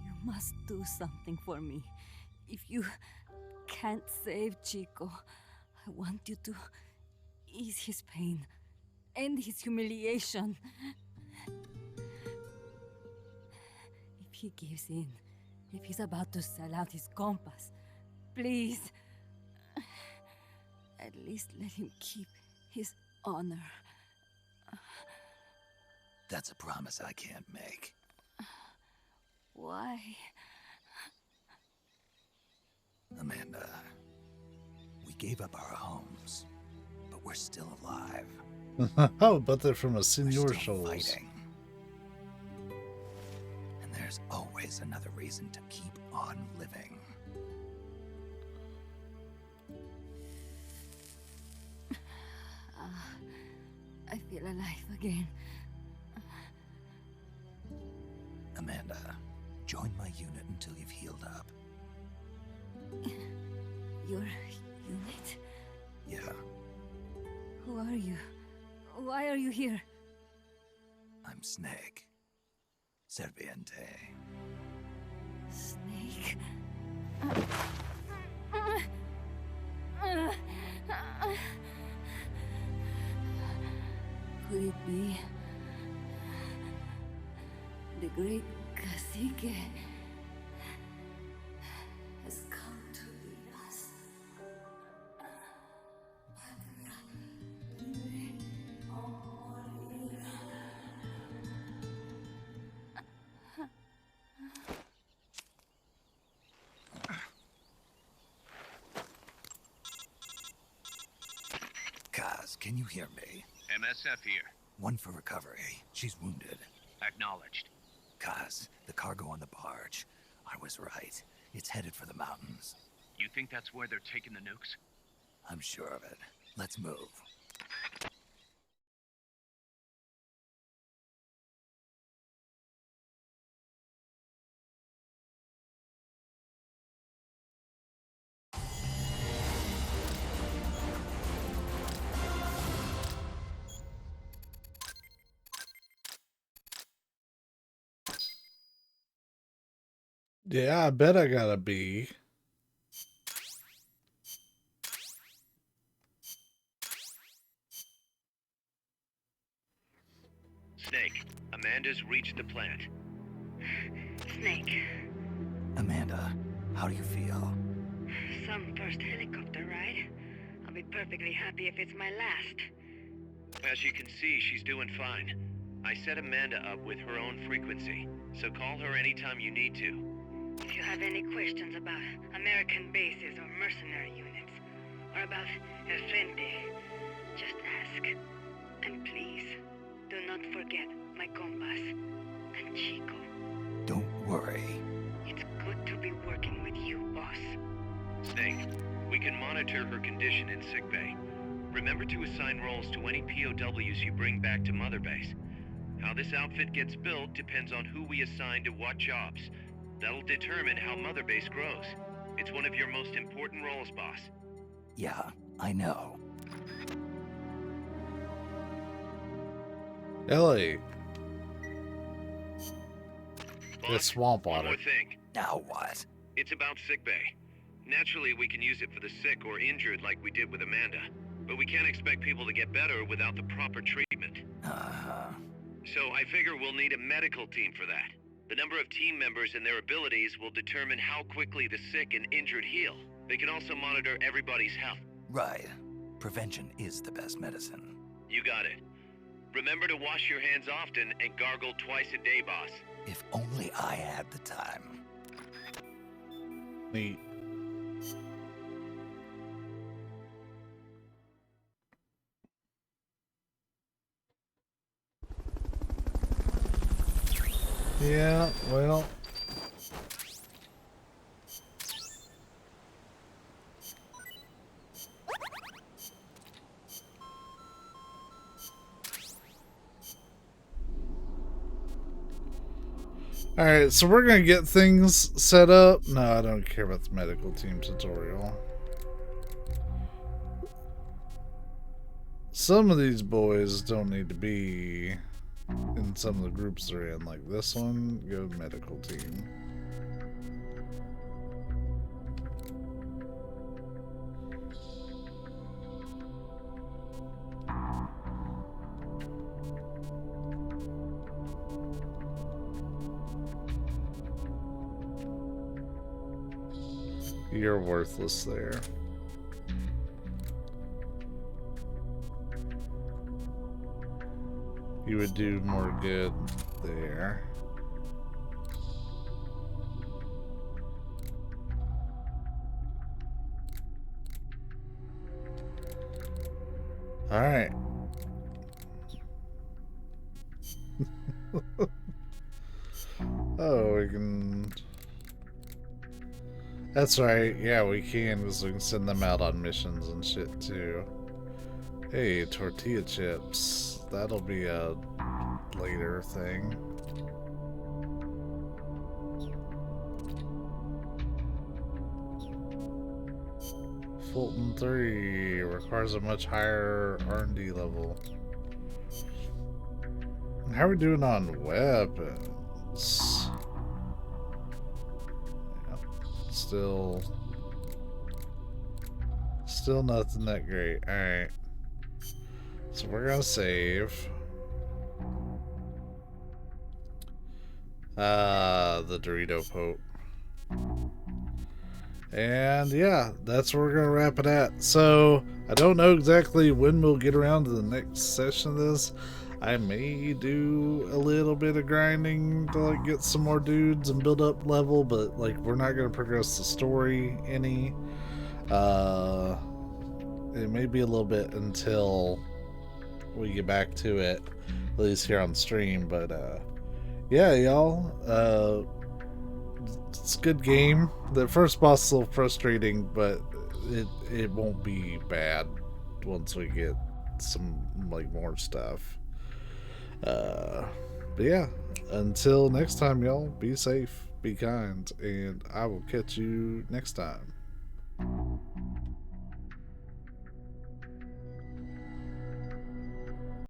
You must do something for me. If you can't save Chico, I want you to ease his pain, end his humiliation. If he gives in, if he's about to sell out his compass, please, at least let him keep his honor. That's a promise I can't make. Why? Amanda, we gave up our homes, but we're still alive. Oh, but they're from a Senor We're still Shoals. fighting. And there's always another reason to keep on living. I feel alive again. Amanda, join my unit until you've healed up. Your unit? Yeah, Who are you? Why are you here? I'm Snake. Serviente. Snake? Could it be the great cacique has come to lead us? Kaz, can you hear me? MSF here. One for recovery. She's wounded. Acknowledged. Kaz, the cargo on the barge. I was right. It's headed for the mountains. You think that's where they're taking the nukes? I'm sure of it. Let's move. Yeah, I bet I got a B. Snake, Amanda's reached the plant. Snake, Amanda, how do you feel? some first helicopter ride. I'll be perfectly happy if it's my last. As you can see, she's doing fine. I set Amanda up with her own frequency, so call her anytime you need to. If you have any questions about American bases or mercenary units, or about El Frente, just ask. And please, do not forget my compas and Chico. Don't worry. It's good to be working with you, boss. Snake, we can monitor her condition in sickbay. Remember to assign roles to any POWs you bring back to Mother Base. How this outfit gets built depends on who we assign to what jobs. That'll determine how Mother Base grows. It's one of your most important roles, boss. Yeah, I know. Ellie. Boss, The swamp one water. more thing. Now what? It's about sickbay. Naturally, we can use it for the sick or injured like we did with Amanda. But we can't expect people to get better without the proper treatment. Uh-huh. So I figure we'll need a medical team for that. The number of team members and their abilities will determine how quickly the sick and injured heal. They can also monitor everybody's health. Right. Prevention is the best medicine. You got it. Remember to wash your hands often and gargle twice a day, boss. If only I had the time. Neat. Yeah, well. Alright, so we're gonna get things set up. No, I don't care about the medical team tutorial. Some of these boys don't need to be in some of the groups they're in, like this one. Go medical team. You're worthless there. You would do more good there. All right. Oh, we can... That's right. Yeah, we can, because we can send them out on missions and shit, too. Hey, tortilla chips. That'll be a later thing. Fulton 3 requires a much higher R&D level. How are we doing on weapons? Yep. Still nothing that great. Alright. So we're gonna save. The Dorito Pope. And yeah, that's where we're gonna wrap it at. So I don't know exactly when we'll get around to the next session of this. I may do a little bit of grinding to like get some more dudes and build up level, but like we're not gonna progress the story any. It may be a little bit until we get back to it, at least here on stream. But yeah, y'all, it's a good game. The first boss is a little frustrating, but it won't be bad once we get some like more stuff. But yeah, until next time, y'all, be safe, be kind, and I will catch you next time.